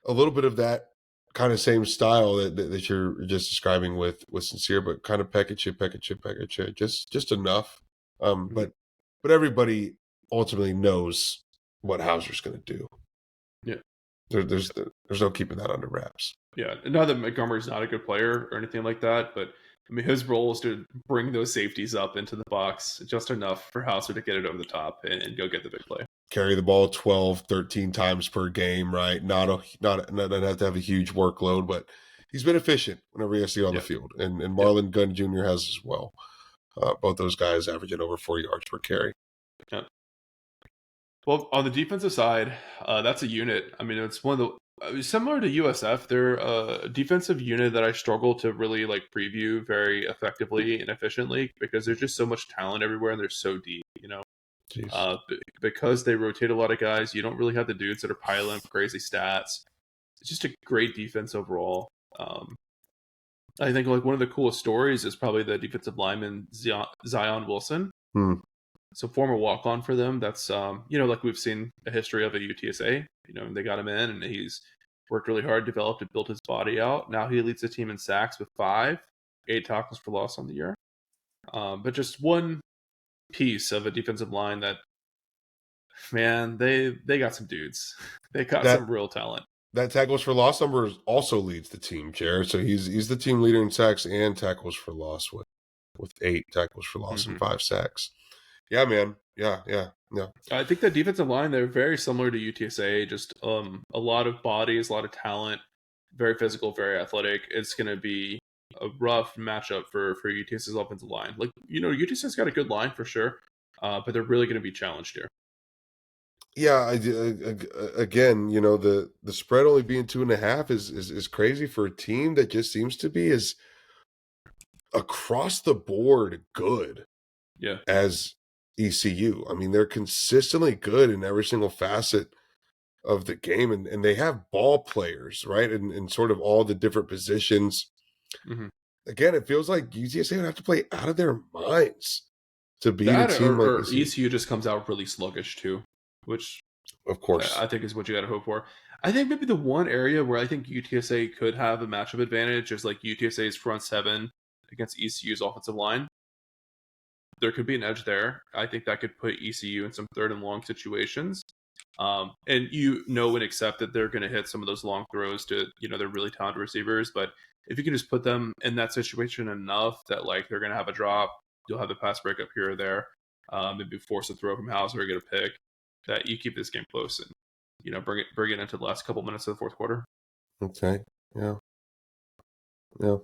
a little bit of that kind of same style that you're just describing with Sincere, but kind of peck at you, just enough. But everybody ultimately knows what Hauser's going to do. Yeah, there's no keeping that under wraps. Yeah, not that Montgomery's not a good player or anything like that, but I mean his role is to bring those safeties up into the box just enough for Hauser to get it over the top and go get the big play. Carry the ball 12, 13 times per game, right? Not have to have a huge workload, but he's been efficient whenever he has to get on the field. And Marlon Gunn Jr. has as well. Both those guys averaging over 4 yards per carry. Yeah. Well, on the defensive side, that's a unit. I mean, it's one of the similar to USF. They're a defensive unit that I struggle to really like preview very effectively and efficiently because there's just so much talent everywhere and they're so deep. Because they rotate a lot of guys, you don't really have the dudes that are piling crazy stats. It's just a great defense overall. I think like one of the coolest stories is probably the defensive lineman Zion Wilson. So former walk-on for them. That's like we've seen a history of at UTSA. They got him in, and he's worked really hard, developed and built his body out. Now he leads the team in sacks with 5, 8 tackles for loss on the year. But just one piece of a defensive line that Man, they got some dudes. They got That some real talent. that tackles for loss number also leads the team, Jared. So he's the team leader in sacks and tackles for loss with 8 tackles for loss and 5 sacks. Yeah, man. Yeah. I think the defensive line, they're very similar to UTSA. Just a lot of bodies, a lot of talent, very physical, very athletic. It's going to be a rough matchup for UTSA's offensive line. Like, UTSA's got a good line for sure, but they're really going to be challenged here. Yeah, again, the spread only being 2.5 is crazy for a team that just seems to be as across the board good Yeah. as ECU. I mean, they're consistently good in every single facet of the game, and they have ball players, right? In sort of all the different positions. hmm Again, it feels like UTSA would have to play out of their minds to beat a That team like or ECU. ECU just comes out really sluggish too, which Of course. I think is what you got to hope for. I think maybe the one area where I think UTSA could have a matchup advantage is like UTSA's front seven against ECU's offensive line. There could be an edge there. I think that could put ECU in some third and long situations. And and accept that they're going to hit some of those long throws to, they're really talented receivers. But if you can just put them in that situation enough that like they're going to have a drop, you'll have the pass breakup here or there, maybe force a throw from Hauser or get a pick, that you keep this game close and, bring it into the last couple minutes of the fourth quarter. Okay. Yeah. Yeah.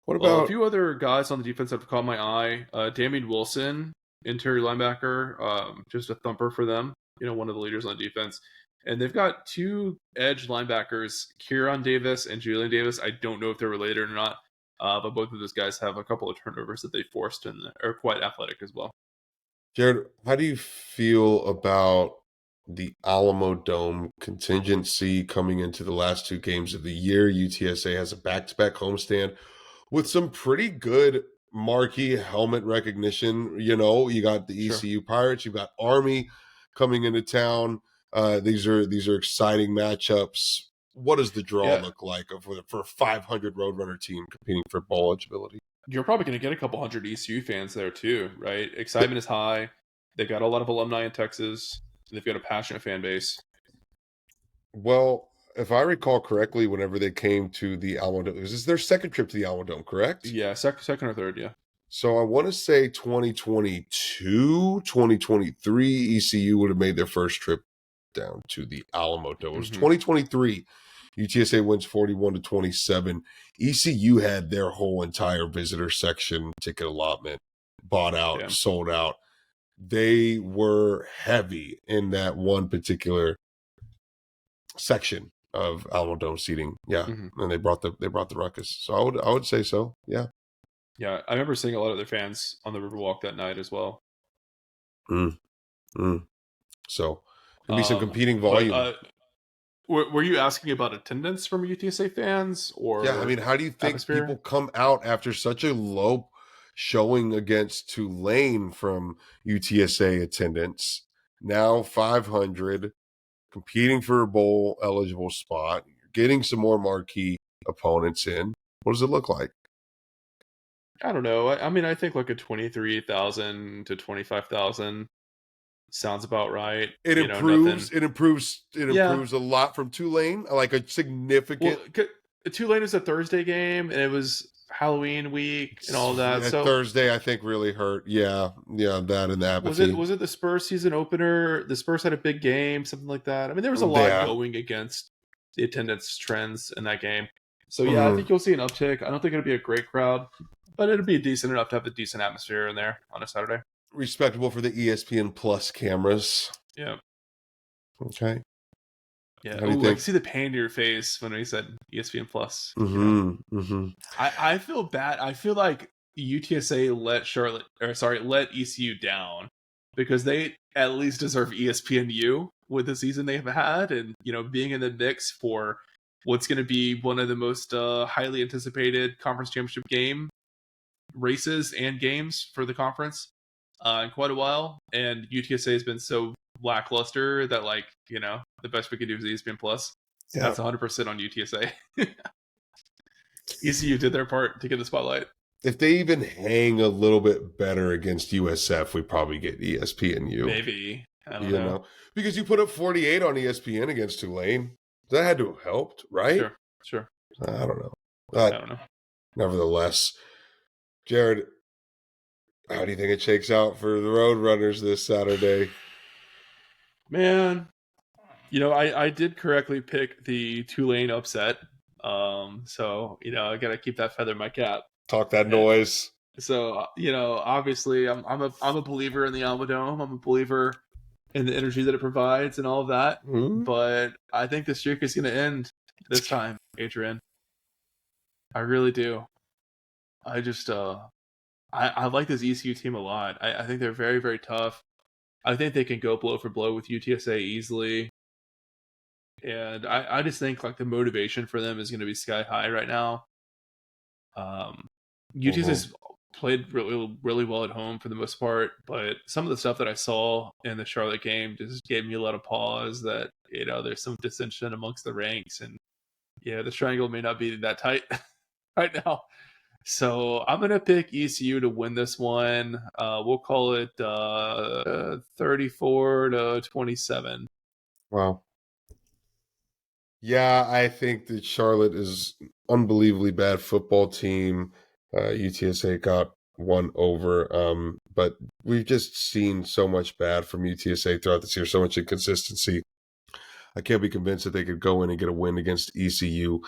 What A about few other guys on the defense have caught my eye. Damian Wilson, interior linebacker, just a thumper for them. One of the leaders on the defense. And they've got 2 edge linebackers, Kieran Davis and Julian Davis. I don't know if they're related or not, but both of those guys have a couple of turnovers that they forced and are quite athletic as well. Jared? How do you feel about the Alamodome contingency coming into the last 2 games of the year? UTSA has a back-to-back homestand with some pretty good marquee helmet recognition. You got the Sure. ECU Pirates, you've got Army coming into town. These are exciting matchups. What does the draw Yeah, look like for a 500 Roadrunner team competing for bowl eligibility? you're probably going to get a couple hundred ECU fans there too, right? Excitement is high. They've got a lot of alumni in Texas. They've got a passionate fan base. Well, if I recall correctly, whenever they came to the Alamodome, this is their second trip to the Alamodome, correct? Yeah, second or third, yeah. So I want to say 2022, 2023, ECU would have made their first trip down to the Alamodome. It was hmm 2023. UTSA wins 41-27. ECU had their whole entire visitor section ticket allotment bought out, Yeah. sold out. They were heavy in that one particular section of Alamodome seating. Yeah. hmm And they brought the ruckus. So I would say so. Yeah. Yeah, I remember seeing a lot of their fans on the Riverwalk that night as well. Mm, mm. So gonna be some competing But volume. were you asking about attendance from UTSA fans Yeah, I or mean, how do you think people atmosphere? come out after such a low showing against Tulane from UTSA attendance? Now 500, competing for a bowl eligible spot, getting some more marquee opponents in. What does it look like? I don't know. I mean, I think like a 23,000 to 25,000 sounds about right. It Nothing. improves. It improves. It Yeah. improves a lot from Tulane. Like a Well, significant. Tulane was a Thursday game and it was Halloween week and all that. That So Thursday, I think, really hurt. Yeah, that and the was it apathy. was it the Spurs season opener? The Spurs had a big game, something like that. I mean, there was a lot Yeah. going against the attendance trends in that game. So yeah, I Mhm. think you'll see an uptick. I don't think it'll be a great crowd, but it'll be decent enough to have a decent atmosphere in there on a Saturday. Respectable for the ESPN Plus cameras. Yeah, Okay. yeah. How do you Ooh, I can think? see the pain to your face when he said ESPN Plus. Mm-hmm. I feel bad. I feel like UTSA let ECU down because they at least deserve ESPNU with the season they've had, and being in the mix for what's going to be one of the most highly anticipated conference championship game races and games for the conference in quite a while. And UTSA has been so lackluster that the best we can do is ESPN Plus. Yeah. That's 100% on UTSA. ECU did their part to get the spotlight. If they even hang a little bit better against USF, we probably get ESPNU. Maybe. I don't know. because you put up 48 on ESPN against Tulane. That had to have helped, right? Sure. I don't know. I But don't know. nevertheless, Jared, how do you think it shakes out for the Roadrunners this Saturday? Man, I did correctly pick the Tulane upset. So I gotta keep that feather in my cap. Talk that And noise. so obviously, I'm a believer in the Alamodome. I'm a believer in the energy that it provides and all of that. Hmm? But I think the streak is gonna end this time, Adrian. I really do. I just I like this ECU team a lot. I think they're very, very tough. I think they can go blow for blow with UTSA easily. And I just think like the motivation for them is going to be sky high right now. UTSA's played really, really well at home for the most part, but some of the stuff that I saw in the Charlotte game just gave me a lot of pause that, there's some dissension amongst the ranks. And the triangle may not be that tight right now. So I'm gonna pick ECU to win this one. We'll call it 34-27. Wow. Yeah, I think that Charlotte is an unbelievably bad football team. UTSA got one over, but we've just seen so much bad from UTSA throughout this year, so much inconsistency. I can't be convinced that they could go in and get a win against ECU.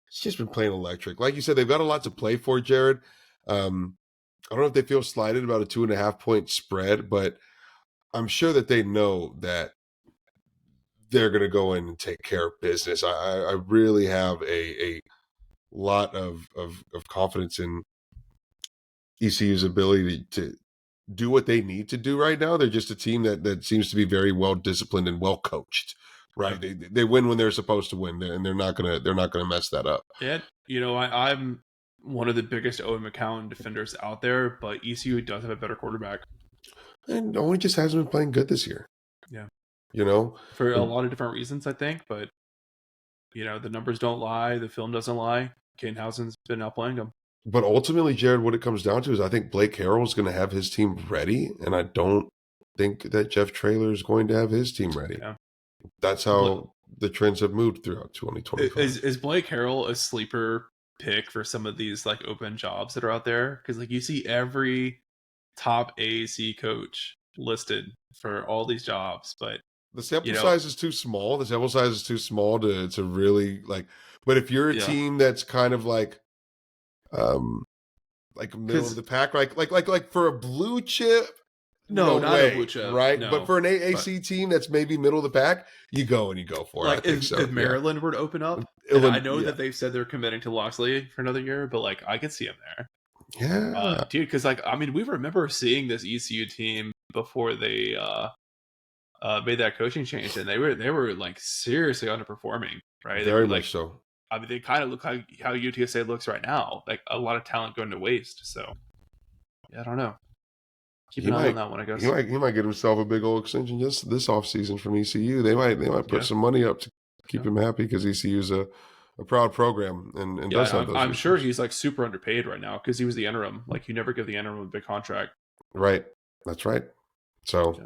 It's just been playing electric. Like you said, they've got a lot to play for, Jared. I don't know if they feel slighted about a 2.5-point spread, but I'm sure that they know that they're going to go in and take care of business. I really have a lot of confidence in ECU's ability to do what they need to do right now. They're just a team that seems to be very well disciplined and well coached. Right, Yeah. they win when they're supposed to win, and they're not gonna mess that up. And I'm one of the biggest Owen McCown defenders out there, but ECU does have a better quarterback. And Owen just hasn't been playing good this year. Yeah, You for a lot of different reasons, I think. But the numbers don't lie, the film doesn't lie. Cadenhausen's been outplaying them. But ultimately, Jared, what it comes down to is I think Blake Harrell is going to have his team ready, and I don't think that Jeff Traylor is going to have his team ready. Yeah. That's how the trends have moved throughout 2025. Is Blake Harrell a sleeper pick for some of these like open jobs that are out there? Because like you see every top AAC coach listed for all these jobs, but the sample size is too small. The sample size is too small to really like. But if you're a team that's kind of like middle of the pack, like for a blue chip. No, not way, a blue chip, right? No, but for an AAC team that's maybe middle of the pack, you go and you go for it. I think so. If Maryland were to open up, and I know that they've said they're committing to Loxley for another year, but like I could see him there. Yeah, dude, because like I mean, we remember seeing this ECU team before they made that coaching change, and they were like seriously underperforming, right? Very much so. I mean, they kind of look like how UTSA looks right now, like a lot of talent going to waste. So, yeah, I don't know. Keep an eye on that one, I guess. He might get himself a big old extension just this offseason from ECU. They might put some money up to keep him happy because ECU is a proud program and does have those. I'm sure he's like super underpaid right now because he was the interim. Like you never give the interim a big contract. Right. That's right. So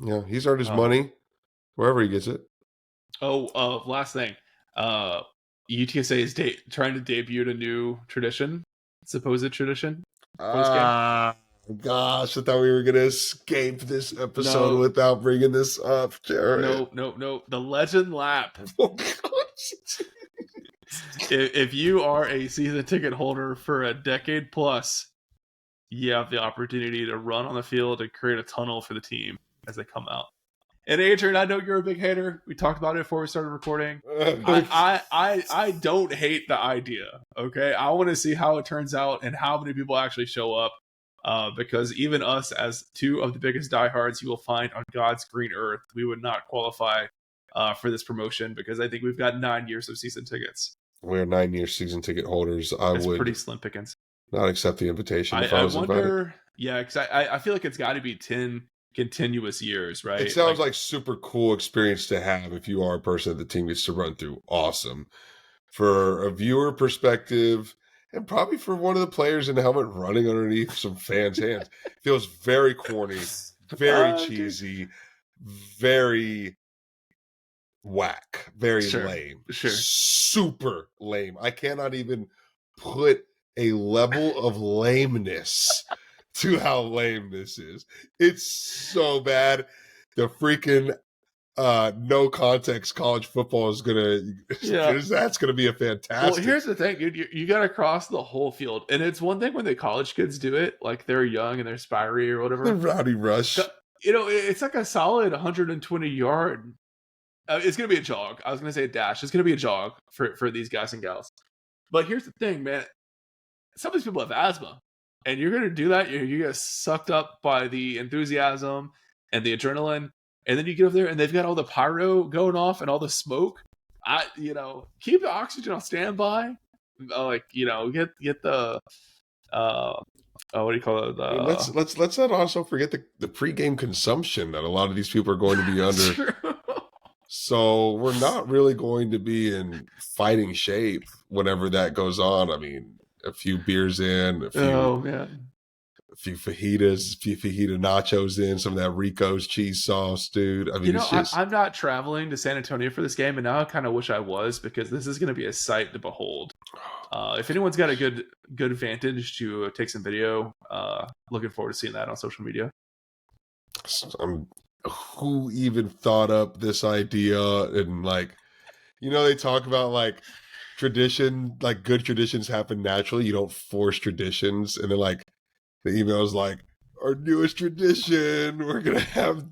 yeah, he's earned his money wherever he gets it. Oh, last thing. UTSA is trying to debut a new tradition, supposed tradition. Gosh, I thought we were going to escape this episode without bringing this up, Jared. No. The Legend Lap. If you are a season ticket holder for a decade plus, you have the opportunity to run on the field and create a tunnel for the team as they come out. And Adrian, I know you're a big hater. We talked about it before we started recording. I don't hate the idea. Okay, I want to see how it turns out and how many people actually show up. Because even us, as two of the biggest diehards you will find on God's green earth, we would not qualify for this promotion because I think we've got 9 years of season tickets. We're 9-year season ticket holders. That's pretty slim pickings. Not accept the invitation. I wonder. Yeah, because I feel like it's got to be 10 continuous years, right? It sounds like super cool experience to have if you are a person that the team gets to run through. Awesome. For a viewer perspective, and probably for one of the players in the helmet running underneath some fans' hands. Feels very corny, very cheesy. very whack, very Sure, lame, sure. super lame. I cannot even put a level of lameness to how lame this is. It's so bad. The freaking no context college football is gonna Yeah. that's gonna be a Well, fantastic. here's the thing, dude. You got to cross the whole field, and it's one thing when the college kids do it, like they're young and they're spiry or The whatever. Rowdy Rush. You know, it's like a solid 120-yard. It's gonna be a jog. I was gonna say a dash. It's gonna be a jog for these guys and gals. But here's the thing, man. Some of these people have asthma, and you're gonna do that. You get sucked up by the enthusiasm and the adrenaline, and then you get over there and they've got all the pyro going off and all the smoke. Keep the oxygen on standby. Get the what do you call it? I mean, let's not also forget the pregame consumption that a lot of these people are going to be under. True. So we're not really going to be in fighting shape whenever that goes on. I mean, a few beers in, Oh man. a few fajita nachos in, some of that Rico's cheese sauce, dude. I mean, it's just I'm not traveling to San Antonio for this game, and now I kind of wish I was, because this is going to be a sight to behold. If anyone's got a good vantage to take some video, looking forward to seeing that on social media. Who even thought up this idea? And like, they talk about like tradition, like good traditions happen naturally. You don't force traditions. And then like the email is like, our newest tradition, we're gonna have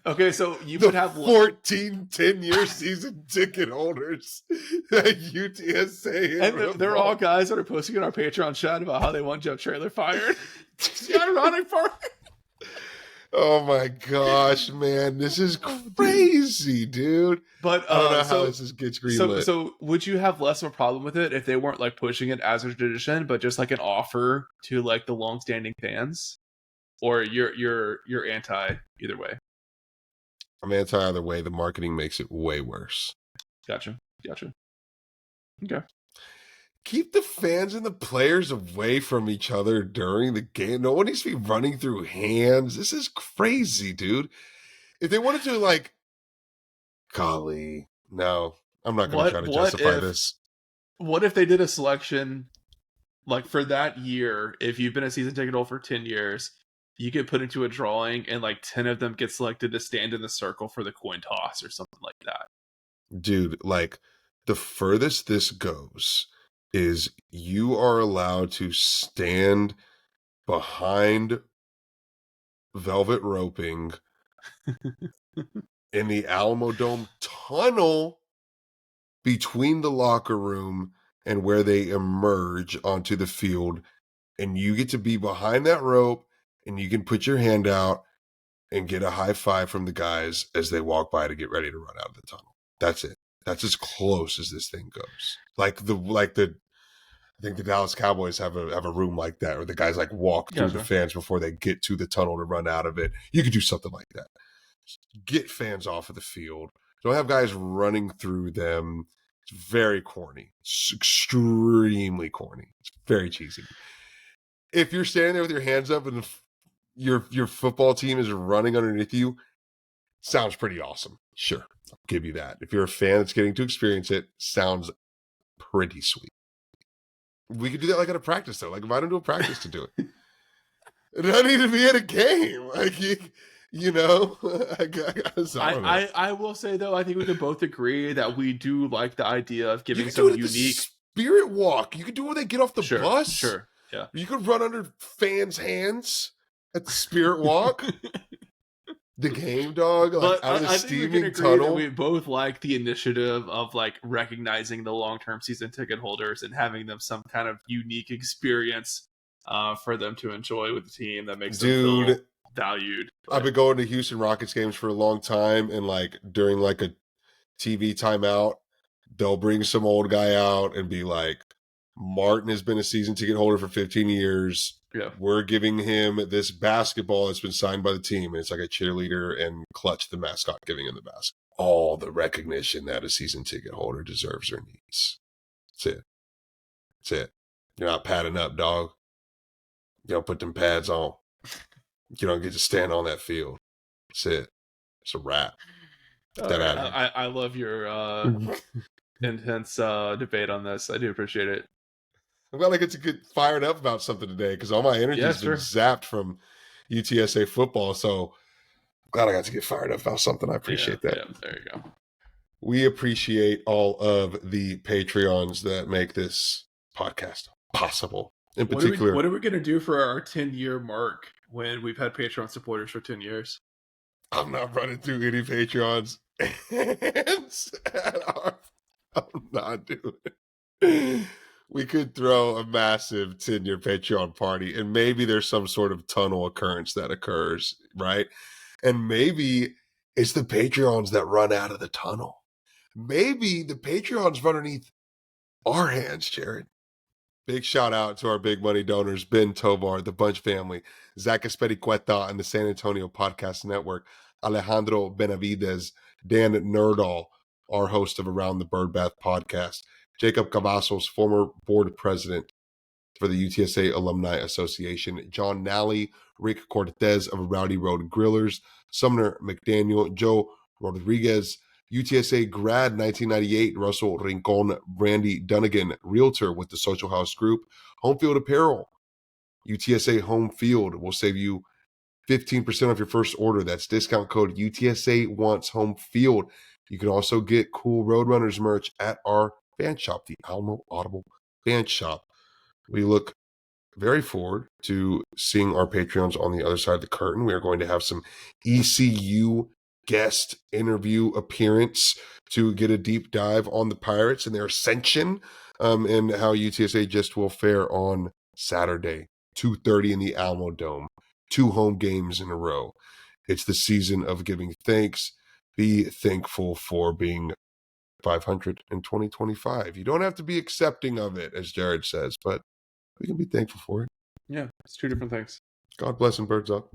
Okay, so you the would have 14 10-year season ticket holders at UTSA, and they're all guys that are posting on our Patreon chat about how they want Jeff Traylor fired. It's the ironic part. Oh my gosh, man, this is crazy, dude. But I don't know how this gets greenlit. So would you have less of a problem with it if they weren't like pushing it as a tradition, but just like an offer to like the long-standing fans? Or you're anti either way? I'm anti either way. The marketing makes it way worse. Gotcha. Okay. Keep the fans and the players away from each other during the game. No one needs to be running through hands. This is crazy, dude. If they wanted to, like, golly, no, I'm not going to try to justify this. What if they did a selection, like for that year, if you've been a season ticket holder for 10 years, you get put into a drawing and like 10 of them get selected to stand in the circle for the coin toss or something like that? Dude, like, the furthest this goes is you are allowed to stand behind velvet roping in the Alamodome tunnel between the locker room and where they emerge onto the field. And you get to be behind that rope and you can put your hand out and get a high five from the guys as they walk by to get ready to run out of the tunnel. That's it. That's as close as this thing goes. I think the Dallas Cowboys have a room like that, where the guys like walk through the fans before they get to the tunnel to run out of it. You could do something like that. Get fans off of the field. Don't have guys running through them. It's very corny. It's extremely corny. It's very cheesy. If you're standing there with your hands up and your football team is running underneath you, sounds pretty awesome. Sure, I'll give you that. If you're a fan that's getting to experience it, sounds pretty sweet. We could do that like at a practice, though. Like, invite them to a practice to do it. It doesn't need to be at a game. Like, I will say, though, I think we can both agree that we do like the idea of giving some unique spirit walk. You could do it when they get off the bus. Sure, yeah. You could run under fans' hands at the spirit walk. The game, dog, like, out of the steaming tunnel. We both like the initiative of like recognizing the long-term season ticket holders and having them some kind of unique experience for them to enjoy with the team that makes them feel valued. I've been going to Houston Rockets games for a long time, and like during like a TV timeout, they'll bring some old guy out and be like, Martin has been a season ticket holder for 15 years. Yeah. We're giving him this basketball that's been signed by the team. And it's like a cheerleader and Clutch, the mascot, giving him the basketball. All the recognition that a season ticket holder deserves or needs. That's it. You're not padding up, dog. You don't put them pads on. You don't get to stand on that field. That's it. It's a wrap. All That right. out of I love your intense debate on this. I do appreciate it. I'm glad I get to get fired up about something today because all my energy Yeah, has been sure. zapped from UTSA football. So I'm glad I got to get fired up about something. I appreciate that. Yeah, there you go. We appreciate all of the Patreons that make this podcast possible. In particular, What are we gonna do for our 10-year mark when we've had Patreon supporters for 10 years? I'm not running through any Patreons. I'm not doing it. We could throw a massive 10-year Patreon party, and maybe there's some sort of tunnel occurrence that occurs, right? And maybe it's the Patreons that run out of the tunnel. Maybe the Patreons run underneath our hands, Jared. Big shout out to our big money donors, Ben Tovar, the Bunch family, Zach Espericueta and the San Antonio Podcast Network, Alejandro Benavides, Dan Nerdahl, our host of Around the Birdbath podcast, Jacob Cavazos, former board president for the UTSA Alumni Association, John Nally, Rick Cortez of Rowdy Road Grillers, Sumner McDaniel, Joe Rodriguez, UTSA grad 1998, Russell Rincon, Brandy Dunnigan, realtor with the Social House Group, Home Field Apparel, UTSA Home Field will save you 15% off your first order. That's discount code UTSA Wants Home Field. You can also get cool Roadrunners merch at our fan shop, the Alamo Audible Fan Shop. We look very forward to seeing our Patreons on the other side of the curtain. We are going to have some ECU guest interview appearance to get a deep dive on the Pirates and their ascension, and how UTSA just will fare on Saturday, 2:30 in the Alamodome, 2 home games in a row. It's the season of giving thanks. Be thankful for being 500 in 2025. You don't have to be accepting of it, as Jared says, but we can be thankful for it. Yeah, it's 2 different things. God bless and birds up.